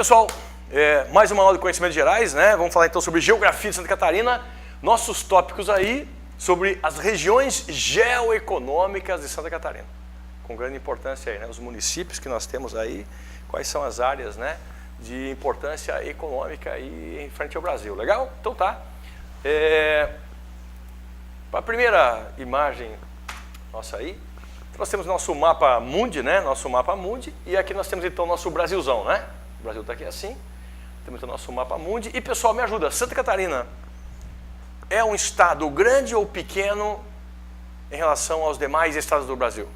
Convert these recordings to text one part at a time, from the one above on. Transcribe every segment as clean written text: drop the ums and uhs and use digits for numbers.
pessoal, mais uma aula de conhecimentos gerais, né? Vamos falar então sobre geografia de Santa Catarina. Nossos tópicos aí sobre as regiões geoeconômicas de Santa Catarina. Com grande importância aí, né? Os municípios que nós temos aí, quais são as áreas, né, de importância econômica aí em frente ao Brasil. Legal? Então tá. Para a primeira imagem nossa aí, nós temos nosso mapa mundi, né? Nosso mapa mundi, e aqui nós temos então nosso Brasilzão, né? O Brasil está aqui assim. Temos o nosso mapa mundi. E pessoal, me ajuda, Santa Catarina é um estado grande ou pequeno em relação aos demais estados do Brasil?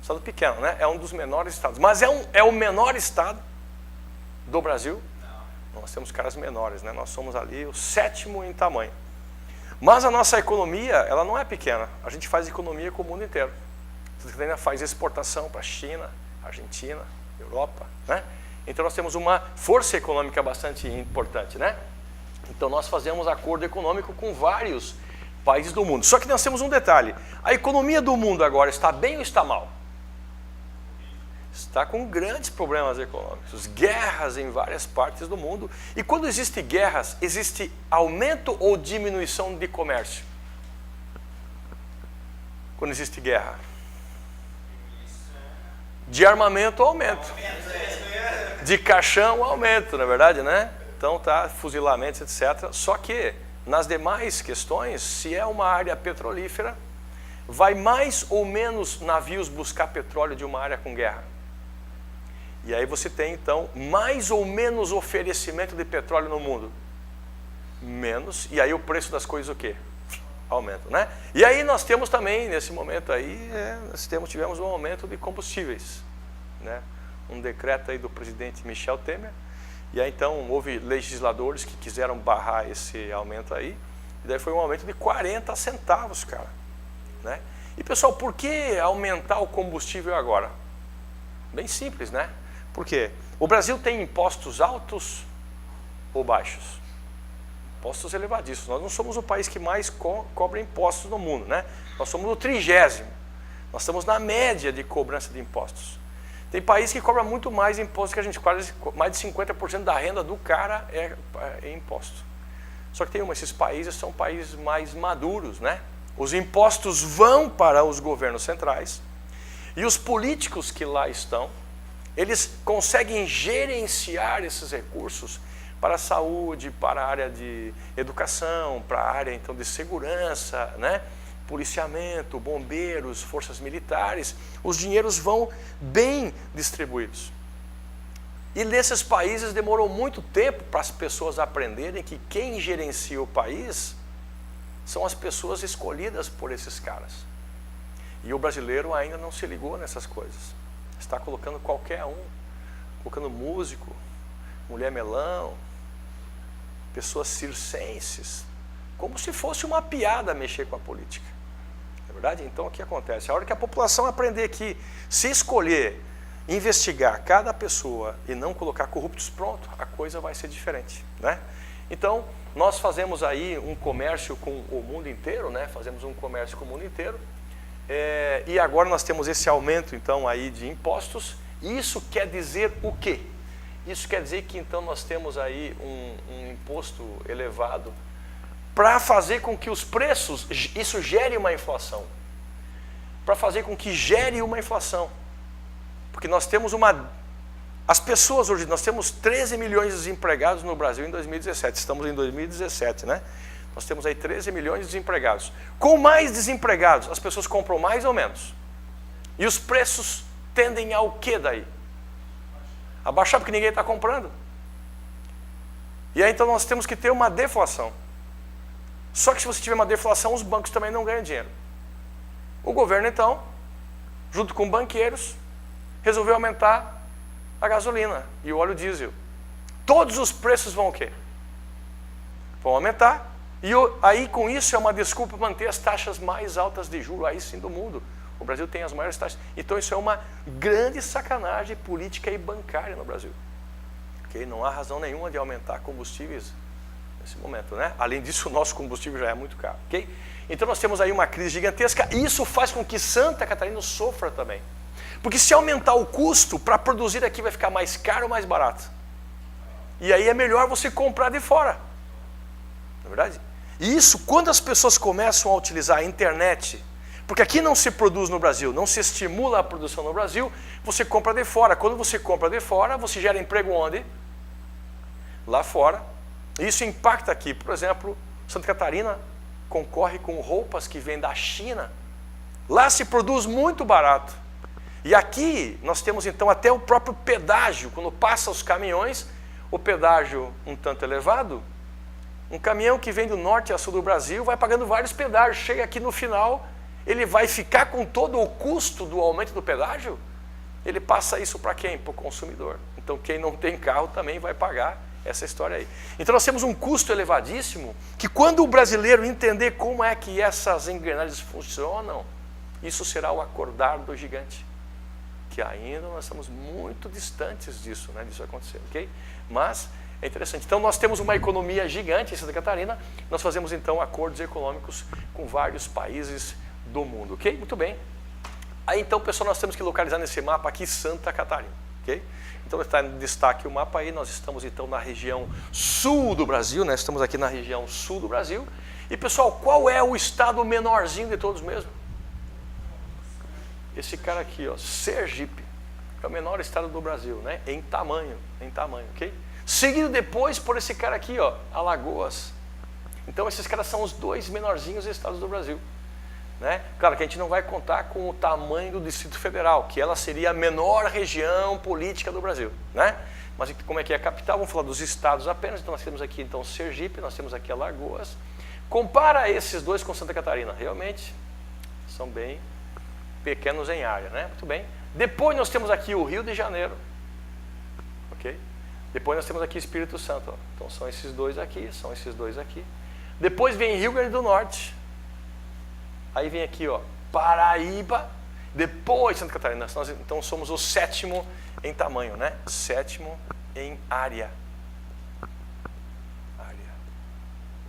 Estado pequeno, né? É um dos menores estados. Mas é o menor estado do Brasil? Não. Nós temos caras menores, né? Nós somos ali o 7º em tamanho. Mas a nossa economia, ela não é pequena. A gente faz economia com o mundo inteiro. Santa Catarina faz exportação para a China, Argentina, Europa, né? Então nós temos uma força econômica bastante importante, né? Então nós fazemos acordo econômico com vários países do mundo. Só que nós temos um detalhe. A economia do mundo agora está bem ou está mal? Está com grandes problemas econômicos, guerras em várias partes do mundo. E quando existem guerras, existe aumento ou diminuição de comércio? Quando existe guerra? De armamento, aumento. De caixão, aumento, na verdade, né? Então tá, fuzilamentos, etc. Só que, nas demais questões, se é uma área petrolífera, vai mais ou menos navios buscar petróleo de uma área com guerra. E aí você tem, então, mais ou menos oferecimento de petróleo no mundo. Menos, e aí o preço das coisas o quê? Aumenta, né? E aí nós temos também, nesse momento aí, tivemos um aumento de combustíveis, né? Um decreto aí do presidente Michel Temer, e aí então houve legisladores que quiseram barrar esse aumento aí, e daí foi um aumento de 40 centavos, cara, né? E pessoal, por que aumentar o combustível agora? Bem simples, né? Por quê? O Brasil tem impostos altos ou baixos? Impostos elevadíssimos. Nós não somos o país que mais cobra impostos no mundo, né? Nós somos o 30º. Nós estamos na média de cobrança de impostos. Tem país que cobra muito mais imposto que a gente, quase mais de 50% da renda do cara é imposto. Só que esses países são países mais maduros, né? Os impostos vão para os governos centrais e os políticos que lá estão, eles conseguem gerenciar esses recursos para a saúde, para a área de educação, para a área então de segurança, né? Policiamento, bombeiros, forças militares. Os dinheiros vão bem distribuídos. E nesses países demorou muito tempo para as pessoas aprenderem que quem gerencia o país são as pessoas escolhidas por esses caras. E o brasileiro ainda não se ligou nessas coisas. Está colocando qualquer um, colocando músico, mulher melão, pessoas circenses, como se fosse uma piada mexer com a política. Não é verdade? Então o que acontece? A hora que a população aprender que se escolher, investigar cada pessoa e não colocar corruptos, pronto, a coisa vai ser diferente, né? Então nós fazemos aí um comércio com o mundo inteiro, né? Fazemos um comércio com o mundo inteiro. E agora nós temos esse aumento então aí de impostos. Isso quer dizer o quê? Isso quer dizer que então nós temos aí um imposto elevado para fazer com que os preços, isso gere uma inflação. Para fazer com que gere uma inflação. Porque nós temos as pessoas hoje, nós temos 13 milhões de desempregados no Brasil em 2017. Estamos em 2017, né? Nós temos aí 13 milhões de desempregados. Com mais desempregados, as pessoas compram mais ou menos? E os preços tendem ao quê daí? A baixar porque ninguém está comprando. E aí então nós temos que ter uma deflação. Só que se você tiver uma deflação, os bancos também não ganham dinheiro. O governo então, junto com banqueiros, resolveu aumentar a gasolina e o óleo diesel. Todos os preços vão o quê? Vão aumentar. E aí com isso é uma desculpa para manter as taxas mais altas de juros, aí sim do mundo. O Brasil tem as maiores taxas. Então isso é uma grande sacanagem política e bancária no Brasil. Okay? Não há razão nenhuma de aumentar combustíveis nesse momento, né? Além disso, o nosso combustível já é muito caro. Okay? Então nós temos aí uma crise gigantesca e isso faz com que Santa Catarina sofra também. Porque se aumentar o custo, para produzir aqui vai ficar mais caro ou mais barato? E aí é melhor você comprar de fora. Não é verdade? E isso, quando as pessoas começam a utilizar a internet, porque aqui não se produz no Brasil, não se estimula a produção no Brasil, você compra de fora. Quando você compra de fora, você gera emprego onde? Lá fora. Isso impacta aqui. Por exemplo, Santa Catarina concorre com roupas que vêm da China. Lá se produz muito barato. E aqui nós temos então até o próprio pedágio. Quando passa os caminhões, o pedágio um tanto elevado. Um caminhão que vem do norte a sul do Brasil vai pagando vários pedágios. Chega aqui no final, ele vai ficar com todo o custo do aumento do pedágio? Ele passa isso para quem? Para o consumidor. Então quem não tem carro também vai pagar essa história aí. Então nós temos um custo elevadíssimo, que quando o brasileiro entender como é que essas engrenagens funcionam, isso será o acordar do gigante. Que ainda nós estamos muito distantes disso, né, disso acontecer, ok? Mas é interessante. Então nós temos uma economia gigante em Santa Catarina, nós fazemos então acordos econômicos com vários países do mundo, ok? Muito bem. Aí então, pessoal, nós temos que localizar nesse mapa aqui Santa Catarina, ok? Então está em destaque o mapa aí, nós estamos então na região sul do Brasil, né? Estamos aqui na região sul do Brasil. E pessoal, qual é o estado menorzinho de todos mesmo? Esse cara aqui, ó, Sergipe, é o menor estado do Brasil, né? Em tamanho, ok? Seguido depois por esse cara aqui, ó, Alagoas. Então esses caras são os dois menorzinhos estados do Brasil, né? Claro que a gente não vai contar com o tamanho do Distrito Federal, que ela seria a menor região política do Brasil, né? Mas como é que é a capital? Vamos falar dos estados apenas. Então nós temos aqui então Sergipe, nós temos aqui Alagoas. Compara esses dois com Santa Catarina, realmente são bem pequenos em área, né? Muito bem. Depois nós temos aqui o Rio de Janeiro, ok? Depois nós temos aqui Espírito Santo, ó. Então são esses dois aqui, são esses dois aqui. Depois vem Rio Grande do Norte. Aí vem aqui, ó, Paraíba. Depois Santa Catarina. Nós então somos o sétimo em tamanho, né? Sétimo em área.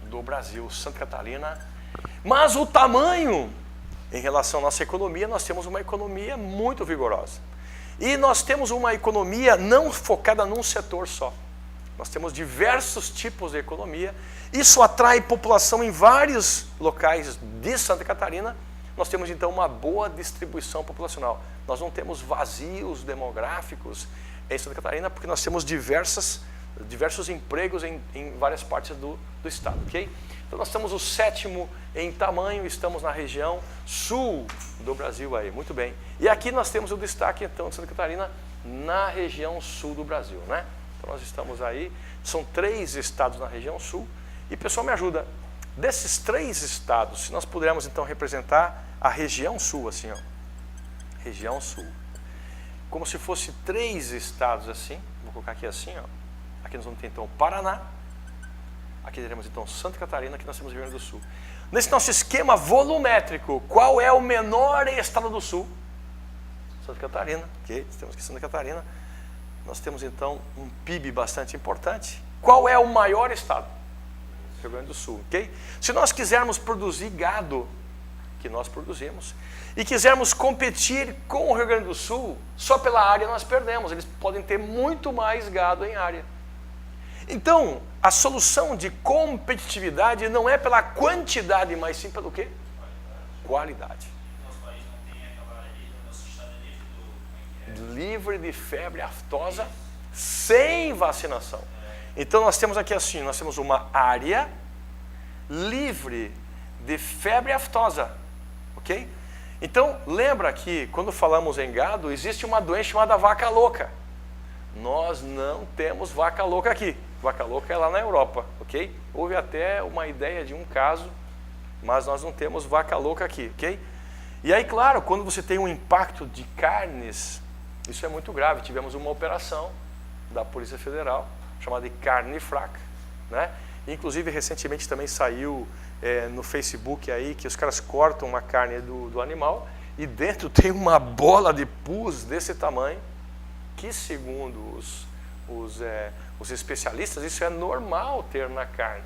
Do Brasil, Santa Catarina. Mas o tamanho, em relação à nossa economia, nós temos uma economia muito vigorosa. E nós temos uma economia não focada num setor só. Nós temos diversos tipos de economia. Isso atrai população em vários locais de Santa Catarina. Nós temos então uma boa distribuição populacional. Nós não temos vazios demográficos em Santa Catarina, porque nós temos diversos empregos em várias partes do estado, ok? Então nós temos o sétimo em tamanho, estamos na região sul do Brasil aí, muito bem. E aqui nós temos o destaque então de Santa Catarina na região sul do Brasil, né? Então nós estamos aí, são 3 estados na região sul. E pessoal, me ajuda, desses 3 estados, se nós pudermos então representar a região sul, assim, ó, região sul, como se fosse 3 estados assim, vou colocar aqui assim, ó. Aqui nós vamos ter então o Paraná, aqui teremos então Santa Catarina, aqui nós temos o Rio Grande do Sul. Nesse nosso esquema volumétrico, qual é o menor estado do Sul? Santa Catarina, ok? Temos aqui Santa Catarina. Nós temos então um PIB bastante importante. Qual é o maior estado? Rio Grande do Sul, ok? Se nós quisermos produzir gado, que nós produzimos, e quisermos competir com o Rio Grande do Sul, só pela área nós perdemos. Eles podem ter muito mais gado em área. Então, a solução de competitividade não é pela quantidade, mas sim pelo quê? Qualidade. Nosso país não tem aquela lei, nosso estado é livre de febre aftosa sem vacinação. Então nós temos aqui assim, nós temos uma área livre de febre aftosa, ok? Então lembra que quando falamos em gado, existe uma doença chamada vaca louca. Nós não temos vaca louca aqui. Vaca louca é lá na Europa, ok? Houve até uma ideia de um caso, mas nós não temos vaca louca aqui, ok? E aí, claro, quando você tem um impacto de carnes, isso é muito grave. Tivemos uma operação da Polícia Federal, chamada de carne fraca, né? Inclusive, recentemente também saiu no Facebook aí que os caras cortam uma carne do animal e dentro tem uma bola de pus desse tamanho, que segundo os especialistas, isso é normal ter na carne.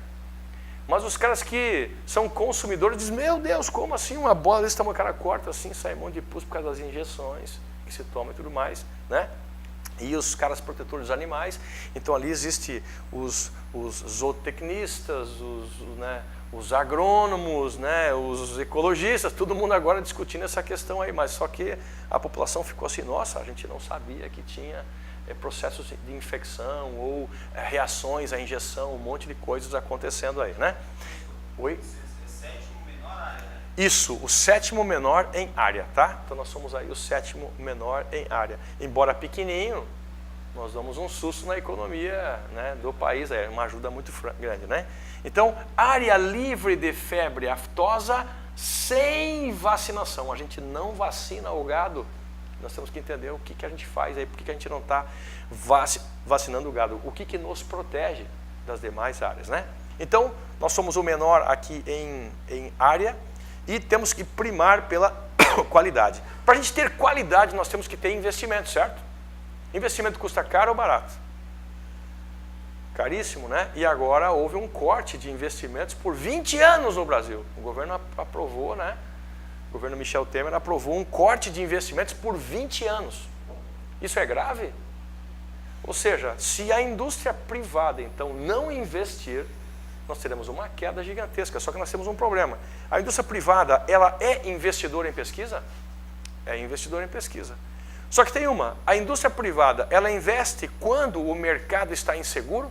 Mas os caras que são consumidores dizem, meu Deus, como assim uma bola desse tamanho? O cara corta assim, sai um monte de pus por causa das injeções que se toma e tudo mais, né? e os caras protetores dos animais. Então ali existe os zootecnistas, os agrônomos, né, os ecologistas, todo mundo agora discutindo essa questão aí, mas só que a população ficou assim, nossa, a gente não sabia que tinha processos de infecção ou reações à injeção, um monte de coisas acontecendo aí, né? Oi? Sétimo menor área, né? Isso, o 7º menor em área, tá? Então nós somos aí o 7º menor em área. Embora pequenininho, nós damos um susto na economia, né, do país, é uma ajuda muito grande, né? Então, área livre de febre aftosa sem vacinação. A gente não vacina o gado. Nós temos que entender o que a gente faz aí, por que a gente não está vacinando o gado. O que nos protege das demais áreas, né? Então, nós somos o menor aqui em área e temos que primar pela qualidade. Para a gente ter qualidade, nós temos que ter investimento, certo? Investimento custa caro ou barato? Caríssimo, né? E agora houve um corte de investimentos por 20 anos no Brasil. O governo aprovou, né? O governo Michel Temer aprovou um corte de investimentos por 20 anos. Isso é grave? Ou seja, se a indústria privada, então, não investir, nós teremos uma queda gigantesca. Só que nós temos um problema. A indústria privada, ela é investidora em pesquisa? É investidora em pesquisa. Só que tem a indústria privada, ela investe quando o mercado está inseguro?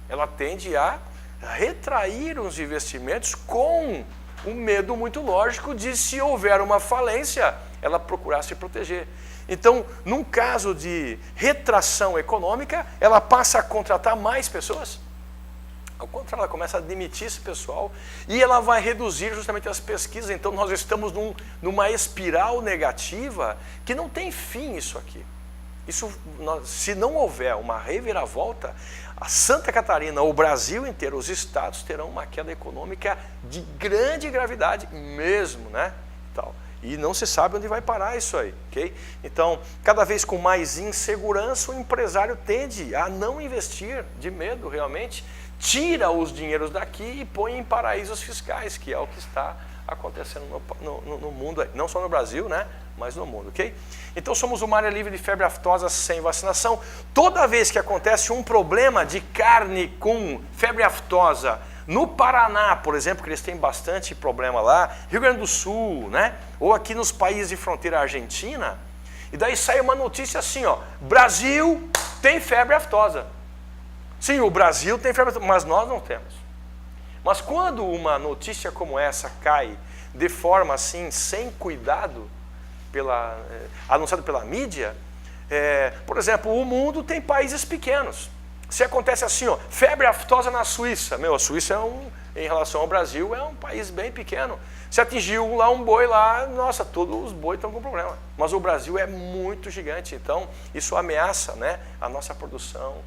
Ela tende a retrair os investimentos com um medo muito lógico de, se houver uma falência, ela procurar se proteger. Então, num caso de retração econômica, ela passa a contratar mais pessoas. Ao contrário, ela começa a demitir esse pessoal e ela vai reduzir justamente as pesquisas. Então, nós estamos numa espiral negativa que não tem fim isso aqui. Se não houver uma reviravolta, a Santa Catarina, o Brasil inteiro, os estados terão uma queda econômica de grande gravidade mesmo, né? E não se sabe onde vai parar isso aí, ok? Então, cada vez com mais insegurança, o empresário tende a não investir, de medo realmente, tira os dinheiros daqui e põe em paraísos fiscais, que é o que está acontecendo no mundo, não só no Brasil, né? Mas no mundo, ok? Então somos uma área livre de febre aftosa sem vacinação. Toda vez que acontece um problema de carne com febre aftosa, no Paraná, por exemplo, que eles têm bastante problema lá, Rio Grande do Sul, né? Ou aqui nos países de fronteira Argentina, e daí sai uma notícia assim, ó, Brasil tem febre aftosa. Sim, o Brasil tem febre aftosa, mas nós não temos. Mas quando uma notícia como essa cai de forma assim, sem cuidado, anunciado pela mídia, por exemplo, o mundo tem países pequenos. Se acontece assim, ó, febre aftosa na Suíça, a Suíça em relação ao Brasil é um país bem pequeno. Se atingiu lá um boi lá, nossa, todos os bois estão com problema. Mas o Brasil é muito gigante, então isso ameaça, né, a nossa produção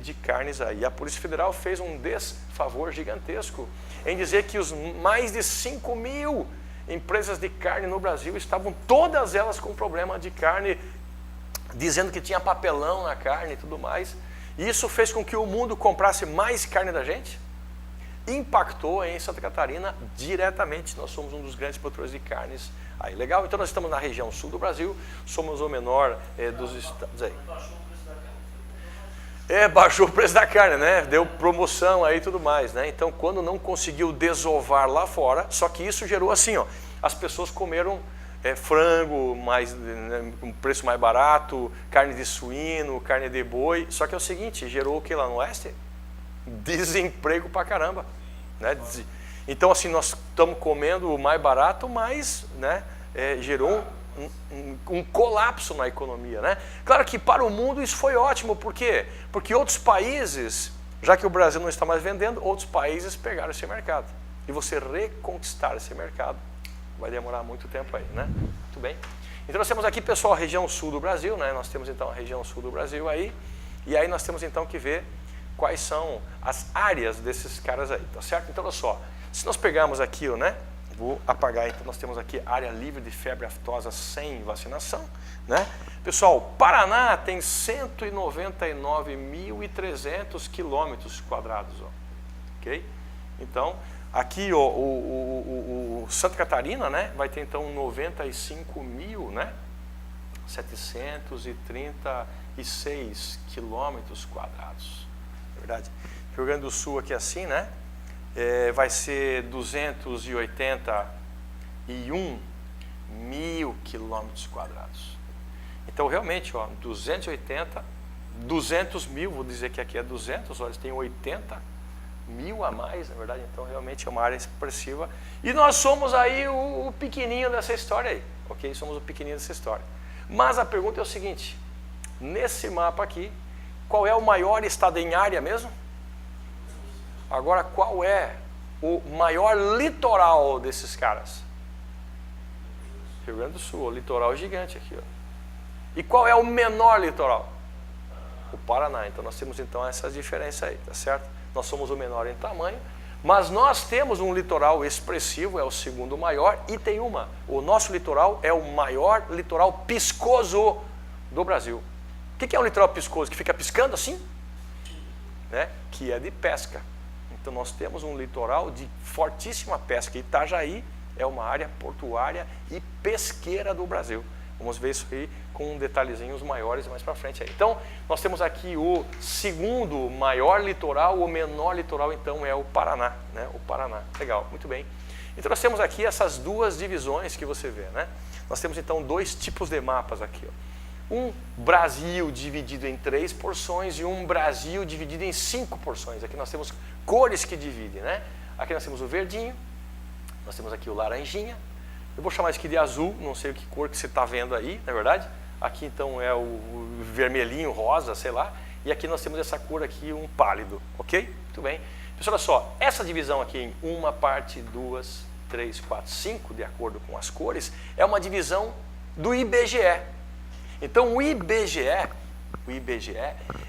de carnes aí. E a Polícia Federal fez um desfavor gigantesco em dizer que os mais de 5.000 empresas de carne no Brasil estavam todas elas com problema de carne, dizendo que tinha papelão na carne e tudo mais. E isso fez com que o mundo comprasse mais carne da gente. Impactou em Santa Catarina diretamente. Nós somos um dos grandes produtores de carnes aí. Legal? Então nós estamos na região sul do Brasil, somos o menor dos estados aí. Baixou o preço da carne, né? Deu promoção aí e tudo mais, né? Então, quando não conseguiu desovar lá fora, só que isso gerou assim, ó, as pessoas comeram frango, né, um preço mais barato, carne de suíno, carne de boi, só que é o seguinte, gerou o que lá no oeste? Desemprego pra caramba, né? Então, assim, nós estamos comendo o mais barato, mas, né, gerou um colapso na economia, né? Claro que para o mundo isso foi ótimo, por quê? Porque outros países, já que o Brasil não está mais vendendo, outros países pegaram esse mercado. E você reconquistar esse mercado vai demorar muito tempo aí, né? Muito bem. Então nós temos aqui, pessoal, a região sul do Brasil, né? Nós temos então a região sul do Brasil aí, e aí nós temos então que ver quais são as áreas desses caras aí, tá certo? Então olha só, se nós pegarmos aqui, né? Vou apagar, então nós temos aqui área livre de febre aftosa sem vacinação, né? Pessoal, Paraná tem 199.300 quilômetros quadrados, ó, ok? Então, aqui ó, o Santa Catarina, né, vai ter então 95.000, né? 736 quilômetros quadrados. É verdade? Rio Grande do Sul aqui assim, né? Vai ser 281 mil quilômetros quadrados. Então, realmente, ó, 200 mil, vou dizer que aqui é 200, olha, tem 80 mil a mais, na verdade. Então, realmente é uma área expressiva. E nós somos aí o pequenininho dessa história aí, ok? Somos o pequenininho dessa história. Mas a pergunta é o seguinte, nesse mapa aqui, qual é o maior estado em área mesmo? Agora, qual é o maior litoral desses caras? Rio Grande do Sul, o litoral gigante aqui, ó. E qual é o menor litoral? O Paraná. Então nós temos então essas diferenças aí, tá certo? Nós somos o menor em tamanho, mas nós temos um litoral expressivo, é o segundo maior, e tem o nosso litoral é o maior litoral piscoso do Brasil. O que é um litoral piscoso? Que fica piscando assim? Né? Que é de pesca. Então nós temos um litoral de fortíssima pesca. Itajaí é uma área portuária e pesqueira do Brasil. Vamos ver isso aí com detalhezinhos maiores mais para frente aí. Então, nós temos aqui o segundo maior litoral, o menor litoral então é o Paraná, né? O Paraná. Legal, muito bem. Então nós temos aqui essas duas divisões que você vê, né? Nós temos então dois tipos de mapas aqui, ó. Um Brasil dividido em 3 porções e um Brasil dividido em 5 porções. Aqui nós temos cores que dividem, né? Aqui nós temos o verdinho, nós temos aqui o laranjinha. Eu vou chamar isso aqui de azul, não sei que cor que você está vendo aí, na verdade. Aqui então é o vermelhinho, rosa, sei lá. E aqui nós temos essa cor aqui, um pálido, ok? Muito bem. Pessoal, olha só, essa divisão aqui em uma parte, 2, 3, 4, 5, de acordo com as cores, é uma divisão do IBGE. Então o IBGE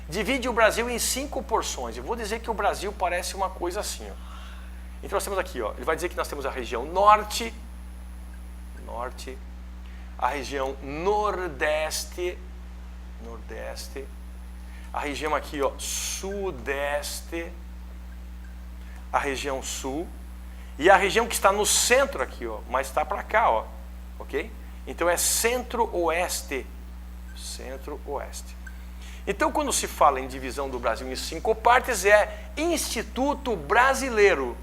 divide o Brasil em 5 porções. Eu vou dizer que o Brasil parece uma coisa assim, ó. Então nós temos aqui, ó, ele vai dizer que nós temos a região norte, a região nordeste, a região aqui, ó, sudeste, a região sul e a região que está no centro aqui, ó, mas está para cá, ó, ok? Então é centro-oeste, centro-oeste. Então quando se fala em divisão do Brasil em 5 partes é Instituto Brasileiro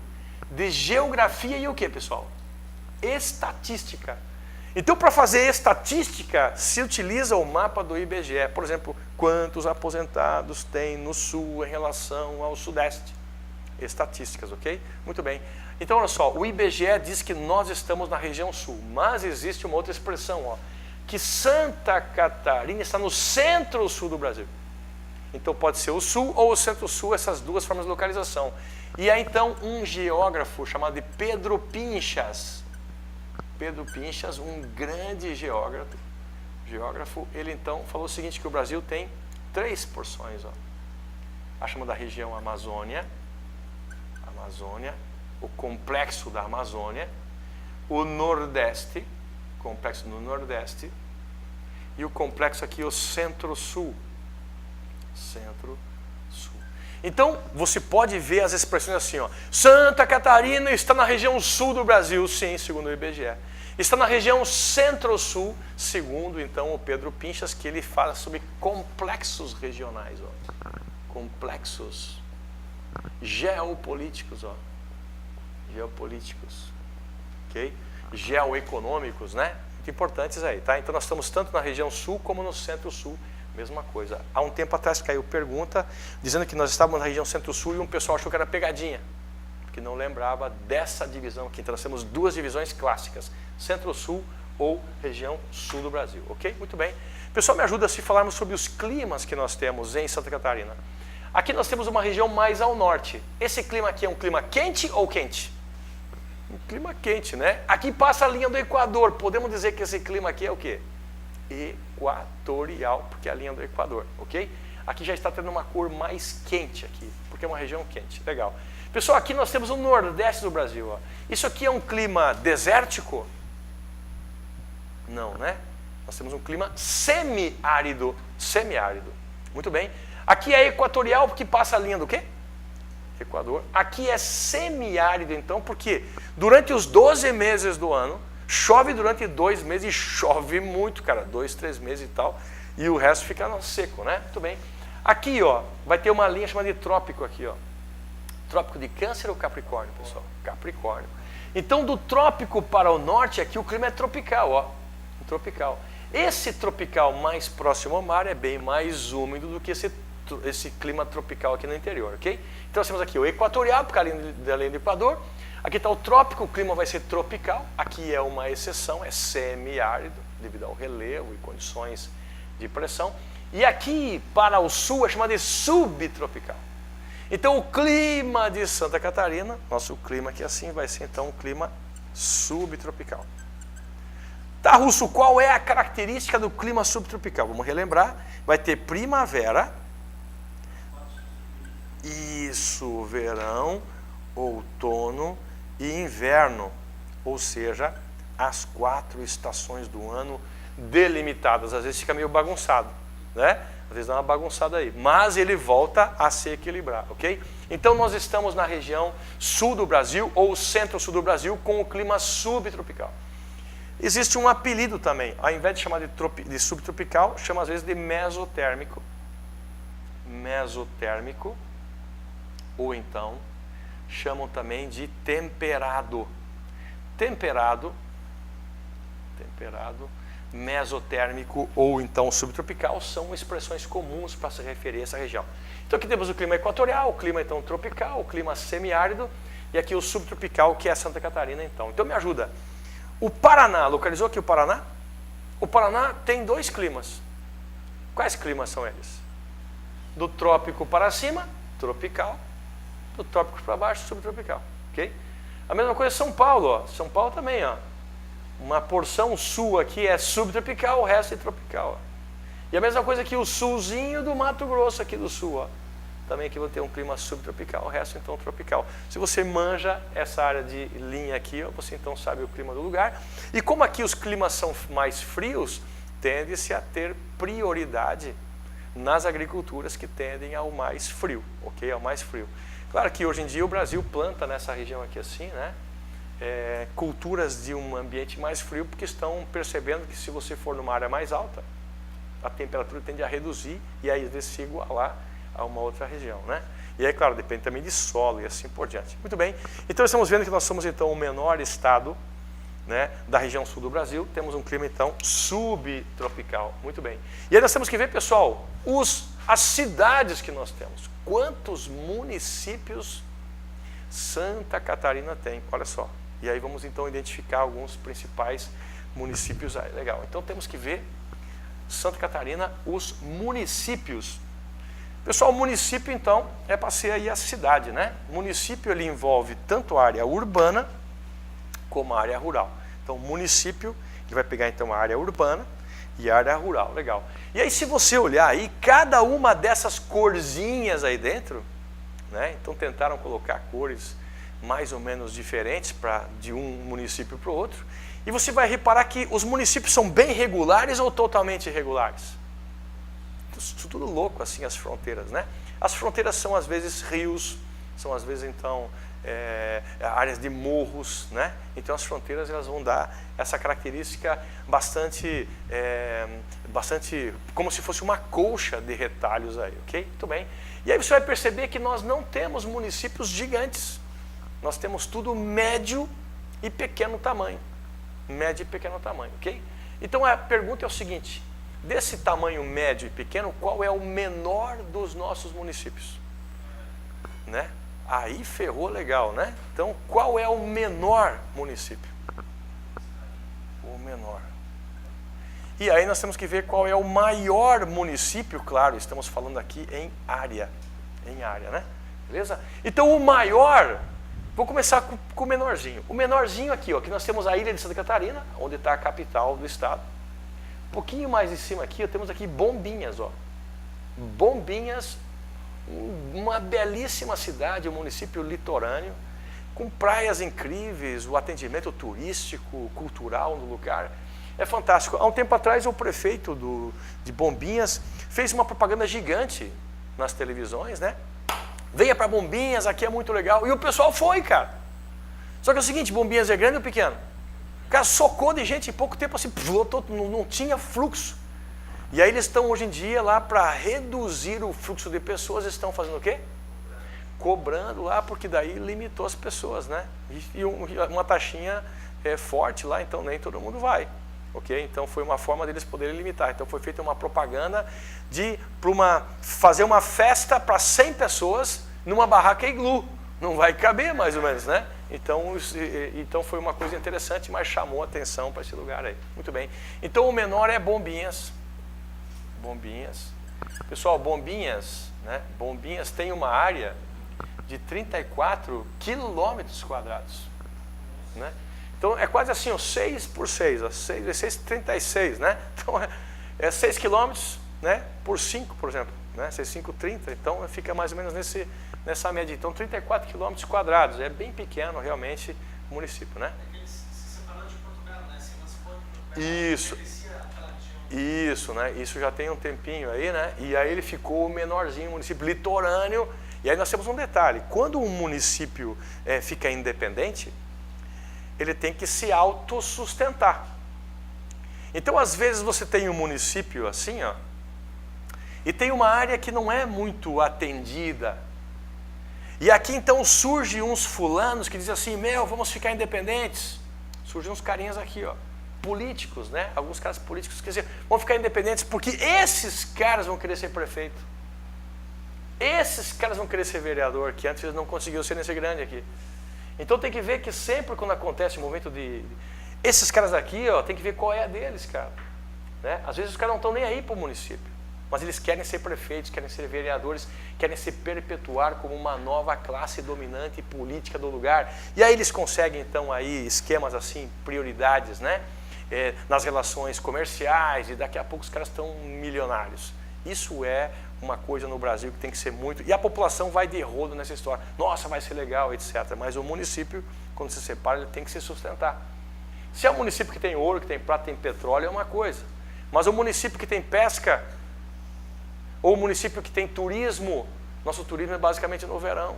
de Geografia e o que, pessoal? Estatística. Então, para fazer estatística, se utiliza o mapa do IBGE. Por exemplo, quantos aposentados tem no sul em relação ao sudeste? Estatísticas, ok? Muito bem. Então, olha só, o IBGE diz que nós estamos na região sul, mas existe uma outra expressão, ó, que Santa Catarina está no centro-sul do Brasil. Então, pode ser o sul ou o centro-sul, essas duas formas de localização. E há, então, um geógrafo chamado de Pedro Pinchas, um grande geógrafo, ele então falou o seguinte, que o Brasil tem 3 porções, ó. A chamada região Amazônia, o complexo da Amazônia, o Nordeste, complexo no Nordeste, e o complexo aqui, o Centro-Sul. Centro-Sul. Então, você pode ver as expressões assim, ó. Santa Catarina está na região sul do Brasil, sim, segundo o IBGE. Está na região centro-sul, segundo, então, o Pedro Pinchas, que ele fala sobre complexos regionais, ó. Complexos geopolíticos, ó. Geopolíticos, ok? Geoeconômicos, né? Muito importantes aí, tá? Então, nós estamos tanto na região sul como no centro-sul. Mesma coisa. Há um tempo atrás caiu pergunta dizendo que nós estávamos na região centro-sul e um pessoal achou que era pegadinha, porque não lembrava dessa divisão aqui. Então nós temos 2 divisões clássicas, centro-sul ou região sul do Brasil, ok? Muito bem. Pessoal, me ajuda se falarmos sobre os climas que nós temos em Santa Catarina. Aqui nós temos uma região mais ao norte. Esse clima aqui é um clima quente ou quente? Um clima quente, né? Aqui passa a linha do Equador. Podemos dizer que esse clima aqui é o quê? Equatorial, porque é a linha do Equador, ok? Aqui já está tendo uma cor mais quente aqui, porque é uma região quente, legal. Pessoal, aqui nós temos o nordeste do Brasil, ó. Isso aqui é um clima desértico? Não, né? Nós temos um clima semiárido, muito bem. Aqui é equatorial, porque passa a linha do quê? Equador. Aqui é semiárido, então, porque durante os 12 meses do ano, Chove durante 2 meses e chove muito, cara, 2, 3 meses e tal, e o resto fica no seco, né? Muito bem. Aqui, ó, vai ter uma linha chamada de trópico aqui, ó. Trópico de Câncer ou Capricórnio, pessoal? Capricórnio. Então, do trópico para o norte, aqui o clima é tropical, ó. Tropical. Esse tropical mais próximo ao mar é bem mais úmido do que esse clima tropical aqui no interior, ok? Então, nós temos aqui o equatorial, por causa da linha do Equador. Aqui está o trópico, o clima vai ser tropical. Aqui é uma exceção, é semiárido, devido ao relevo e condições de pressão. E aqui, para o sul, é chamado de subtropical. Então, o clima de Santa Catarina, nosso clima aqui assim, vai ser então um clima subtropical. Tá, Russo, qual é a característica do clima subtropical? Vamos relembrar. Vai ter primavera, isso, verão, outono e inverno. Ou seja, as 4 estações do ano delimitadas. Às vezes fica meio bagunçado, né? Às vezes dá uma bagunçada aí, mas ele volta a se equilibrar, ok? Então nós estamos na região sul do Brasil, ou centro-sul do Brasil, com o clima subtropical. Existe um apelido também, ao invés de chamar de subtropical, chama às vezes de mesotérmico. Mesotérmico, ou então chamam também de temperado. Temperado, mesotérmico ou então subtropical são expressões comuns para se referir a essa região. Então aqui temos o clima equatorial, o clima então tropical, o clima semiárido e aqui o subtropical, que é Santa Catarina então. Então me ajuda. O Paraná, localizou aqui o Paraná? O Paraná tem 2 climas. Quais climas são eles? Do trópico para cima, tropical. Do trópico para baixo, subtropical. Ok? A mesma coisa São Paulo, ó. São Paulo também, ó. Uma porção sul aqui é subtropical, o resto é tropical. Ó. E a mesma coisa aqui o sulzinho do Mato Grosso aqui do sul. Ó. Também aqui vai ter um clima subtropical, o resto então tropical. Se você manja essa área de linha aqui, ó, você então sabe o clima do lugar. E como aqui os climas são mais frios, tende-se a ter prioridade nas agriculturas que tendem ao mais frio, ok? Ao mais frio. Claro que hoje em dia o Brasil planta nessa região aqui assim, né? Culturas de um ambiente mais frio, porque estão percebendo que se você for numa área mais alta, a temperatura tende a reduzir e aí às vezes se igualar a uma outra região, né? E aí, claro, depende também de solo e assim por diante. Muito bem, então estamos vendo que nós somos então o menor estado, né, da região sul do Brasil, temos um clima então subtropical, muito bem. E aí nós temos que ver, pessoal, as cidades que nós temos, quantos municípios Santa Catarina tem, olha só. E aí vamos então identificar alguns principais municípios aí. Legal, então temos que ver Santa Catarina, os municípios. Pessoal, o município então é para ser aí a cidade, né? O município ele envolve tanto a área urbana como a área rural. Então o município, ele vai pegar então a área urbana e a área rural, legal. E aí se você olhar aí, cada uma dessas corzinhas aí dentro, né? Então tentaram colocar cores mais ou menos diferentes de um município para o outro. E você vai reparar que os municípios são bem regulares ou totalmente irregulares. Tudo louco assim as fronteiras, né? As fronteiras são às vezes rios, são às vezes então áreas de morros, né? Então as fronteiras elas vão dar essa característica bastante como se fosse uma colcha de retalhos aí, ok? Muito bem. E aí você vai perceber que nós não temos municípios gigantes. Nós temos tudo médio e pequeno tamanho. Médio e pequeno tamanho, ok? Então a pergunta é o seguinte, desse tamanho médio e pequeno, qual é o menor dos nossos municípios? Né? Aí ferrou legal, né? Então qual é o menor município? O menor. E aí nós temos que ver qual é o maior município, claro, estamos falando aqui em área, né? Beleza? Então o maior... Vou começar com o menorzinho. O menorzinho aqui, ó, aqui nós temos a ilha de Santa Catarina, onde está a capital do estado. Um pouquinho mais em cima aqui, ó, temos aqui Bombinhas. Ó. Bombinhas, uma belíssima cidade, um município litorâneo, com praias incríveis, o atendimento turístico, cultural no lugar. É fantástico. Há um tempo atrás, o prefeito de Bombinhas fez uma propaganda gigante nas televisões, né? Venha para Bombinhas, aqui é muito legal. E o pessoal foi, cara. Só que é o seguinte, Bombinhas é grande ou pequeno? Cara, socou de gente em pouco tempo, assim, lotou, não tinha fluxo. E aí eles estão hoje em dia lá para reduzir o fluxo de pessoas, estão fazendo o quê? Cobrando lá, porque daí limitou as pessoas, né? E uma taxinha forte lá, então nem todo mundo vai. Ok? Então foi uma forma deles poderem limitar. Então foi feita uma propaganda fazer uma festa para 100 pessoas numa barraca iglu. Não vai caber mais ou menos, né? Então foi uma coisa interessante, mas chamou atenção para esse lugar aí. Muito bem. Então o menor é Bombinhas. Bombinhas. Pessoal, Bombinhas, né? Bombinhas tem uma área de 34 quilômetros quadrados, né? Então é quase assim, 6 por 6, 6 vezes 6, 36, né? Então é 6 quilômetros, né? Por 5, por exemplo, né? 6, 5, 30, então fica mais ou menos nessa média. Então 34 quilômetros quadrados, é bem pequeno realmente o município, né? É que eles se separando de Portugal, né? Se emancipou de Portugal, Isso. Isso, né? Isso já tem um tempinho aí, né? E aí ele ficou menorzinho, município litorâneo. E aí nós temos um detalhe: quando um município fica independente, ele tem que se autossustentar. Então, às vezes, você tem um município assim, ó, e tem uma área que não é muito atendida. E aqui, então, surgem uns fulanos que dizem assim, vamos ficar independentes. Surgem uns carinhas aqui, ó, políticos, né? Alguns caras políticos que dizem, vamos ficar independentes porque esses caras vão querer ser prefeito. Esses caras vão querer ser vereador, que antes eles não conseguiam ser nesse grande aqui. Então tem que ver que sempre quando acontece o momento esses caras aqui, ó, tem que ver qual é a deles, cara. Né? Às vezes os caras não estão nem aí para o município, mas eles querem ser prefeitos, querem ser vereadores, querem se perpetuar como uma nova classe dominante política do lugar. E aí eles conseguem então aí esquemas assim, prioridades, né? Nas relações comerciais, e daqui a pouco os caras estão milionários. Isso é uma coisa no Brasil que tem que ser muito... E a população vai de rodo nessa história. Nossa, vai ser legal, etc. Mas o município, quando se separa, ele tem que se sustentar. Se é um município que tem ouro, que tem prata, tem petróleo, é uma coisa. Mas o município que tem pesca, ou o município que tem turismo, nosso turismo é basicamente no verão.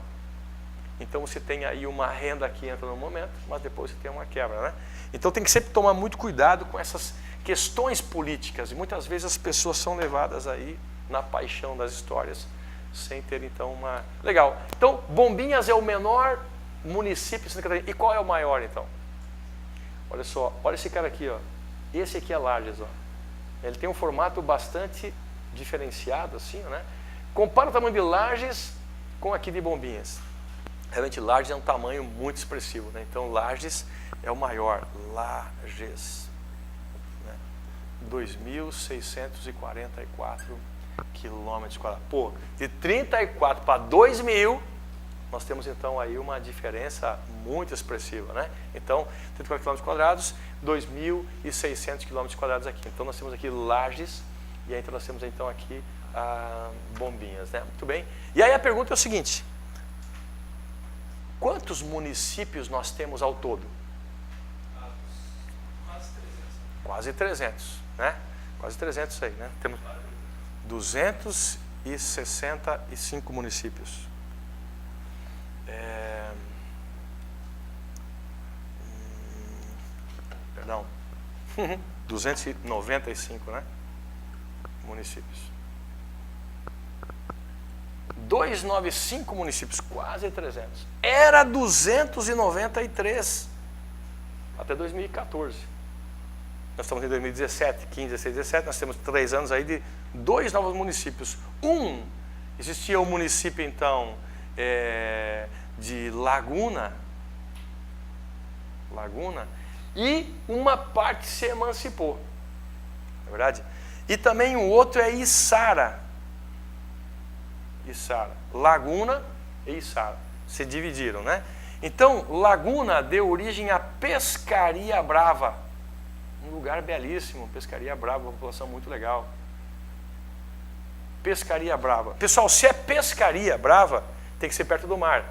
Então você tem aí uma renda que entra no momento, mas depois você tem uma quebra, né? Então tem que sempre tomar muito cuidado com essas questões políticas. E muitas vezes as pessoas são levadas aí na paixão das histórias, sem ter então uma... Legal. Então, Bombinhas é o menor município de Santa Catarina. E qual é o maior, então? Olha só, olha esse cara aqui, ó. Esse aqui é Lages, ó. Ele tem um formato bastante diferenciado, assim, né? Compara o tamanho de Lages com aqui de Bombinhas. Realmente, Lages é um tamanho muito expressivo, né? Então, Lages é o maior. Lages. 2.644 quilômetros quadrados. Pô, de 34 para 2.000, nós temos então aí uma diferença muito expressiva, né? Então, 34 quilômetros quadrados, 2.600 quilômetros quadrados aqui. Então, nós temos aqui Lages, e aí então nós temos então aqui Bombinhas, né? Muito bem. E aí a pergunta é o seguinte: quantos municípios nós temos ao todo? Quase 300, né? Quase 300 aí, né? Temos 265 municípios. Perdão. 295, né? Municípios. 295 municípios, quase 300. Era 293 até 2014. Nós estamos em 2017, 15, 16, 17, nós temos 3 anos aí de 2 novos municípios. Existia o município, então, de Laguna, e uma parte se emancipou, não é verdade? E também o outro é Içara. Laguna e Içara se dividiram, né? Então, Laguna deu origem à Pescaria Brava. Um lugar belíssimo, Pescaria Brava, uma população muito legal. Pescaria Brava. Pessoal, se é Pescaria Brava, tem que ser perto do mar.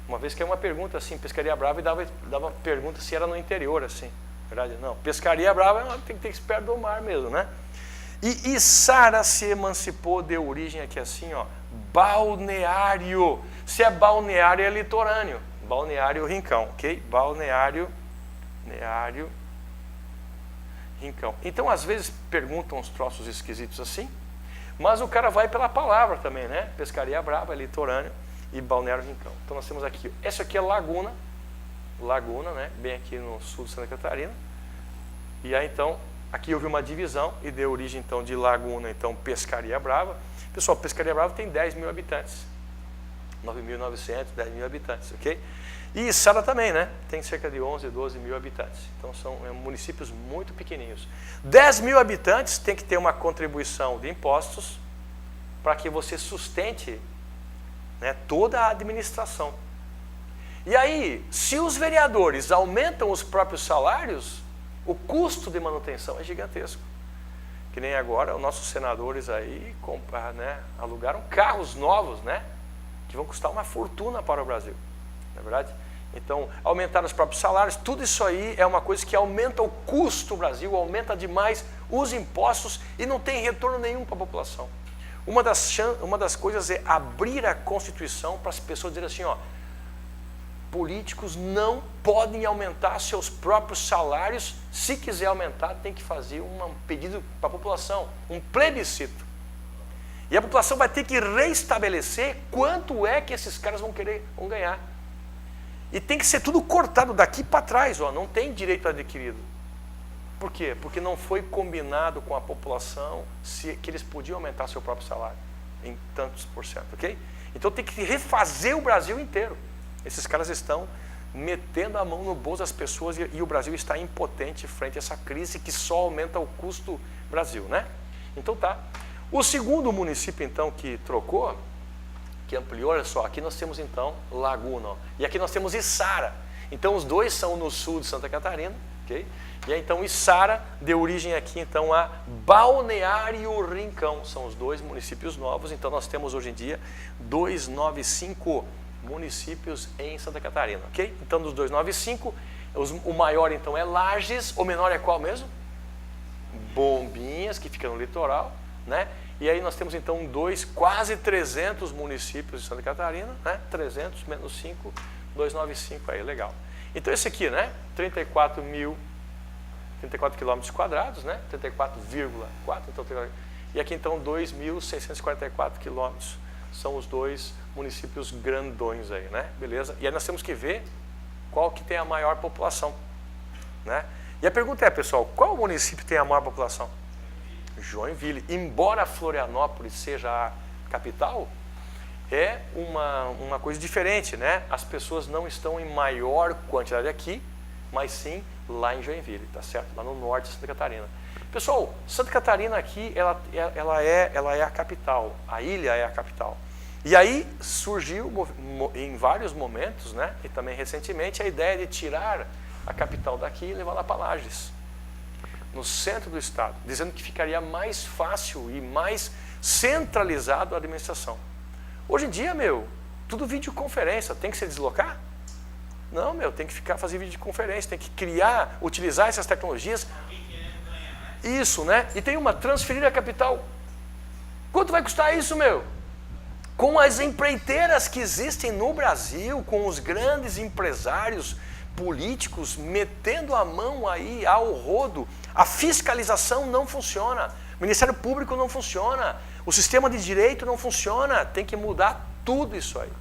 Uma vez que é uma pergunta assim, Pescaria Brava, e dava pergunta se era no interior, assim. Verdade? Não, Pescaria Brava tem que ser perto do mar mesmo, né? E Içara se emancipou, deu origem aqui assim, ó, balneário. Se é balneário, é litorâneo. Balneário Rincão, ok? Balneário Rincão. Então, às vezes, perguntam uns troços esquisitos assim, mas o cara vai pela palavra também, né? Pescaria Brava, litorâneo e Balneário Rincão. Então, nós temos aqui, essa aqui é Laguna, né? Bem aqui no sul de Santa Catarina. E aí, então, aqui houve uma divisão e deu origem, então, de Laguna, então, Pescaria Brava. Pessoal, Pescaria Brava tem 10 mil habitantes. 9.900, 10 mil habitantes, ok? E Içara também, né? Tem cerca de 11, 12 mil habitantes. Então, são municípios muito pequenininhos. 10 mil habitantes tem que ter uma contribuição de impostos para que você sustente, né, toda a administração. E aí, se os vereadores aumentam os próprios salários, o custo de manutenção é gigantesco. Que nem agora, os nossos senadores aí né, alugaram carros novos, né? Que vão custar uma fortuna para o Brasil, não é verdade? Então, aumentar os próprios salários, tudo isso aí é uma coisa que aumenta o custo do Brasil, aumenta demais os impostos e não tem retorno nenhum para a população. Uma das coisas é abrir a Constituição para as pessoas dizerem assim, ó, políticos não podem aumentar seus próprios salários, se quiser aumentar tem que fazer um pedido para a população, um plebiscito. E a população vai ter que reestabelecer quanto é que esses caras vão ganhar. E tem que ser tudo cortado daqui para trás, ó, não tem direito adquirido. Por quê? Porque não foi combinado com a população que eles podiam aumentar seu próprio salário em tantos por cento, ok? Então tem que refazer o Brasil inteiro. Esses caras estão metendo a mão no bolso das pessoas e o Brasil está impotente frente a essa crise que só aumenta o custo Brasil, né? Então tá. O segundo município, então, que trocou, que ampliou, olha só, aqui nós temos, então, Laguna, ó, e aqui nós temos Içara. Então, os dois são no sul de Santa Catarina, ok? E aí, então, Içara deu origem aqui, então, a Balneário Rincão. São os dois municípios novos, então, nós temos, hoje em dia, 295 municípios em Santa Catarina, ok? Então, dos 295, o maior, então, é Lages, o menor é qual mesmo? Bombinhas, que fica no litoral, né? E aí nós temos então quase 300 municípios de Santa Catarina, né? 300 menos 5, 295 aí, legal. Então esse aqui, né? 34 quilômetros quadrados, né? 34,4, então, e aqui então 2.644 quilômetros. São os dois municípios grandões aí, né? Beleza? E aí nós temos que ver qual que tem a maior população, né? E a pergunta é, pessoal, qual município tem a maior população? Joinville. Embora Florianópolis seja a capital, é uma coisa diferente, né? As pessoas não estão em maior quantidade aqui, mas sim lá em Joinville, tá certo? Lá no norte de Santa Catarina. Pessoal, Santa Catarina aqui, ela é a capital, a ilha é a capital. E aí surgiu em vários momentos, né? E também recentemente, a ideia de tirar a capital daqui e levá-la para Lages, no centro do estado, dizendo que ficaria mais fácil e mais centralizado a administração. Hoje em dia, tudo videoconferência, tem que se deslocar? Não, tem que fazer videoconferência, tem que utilizar essas tecnologias. Isso, né? E tem transferir a capital. Quanto vai custar isso, Com as empreiteiras que existem no Brasil, com os grandes empresários políticos metendo a mão aí ao rodo, a fiscalização não funciona, o Ministério Público não funciona, o sistema de direito não funciona, tem que mudar tudo isso aí.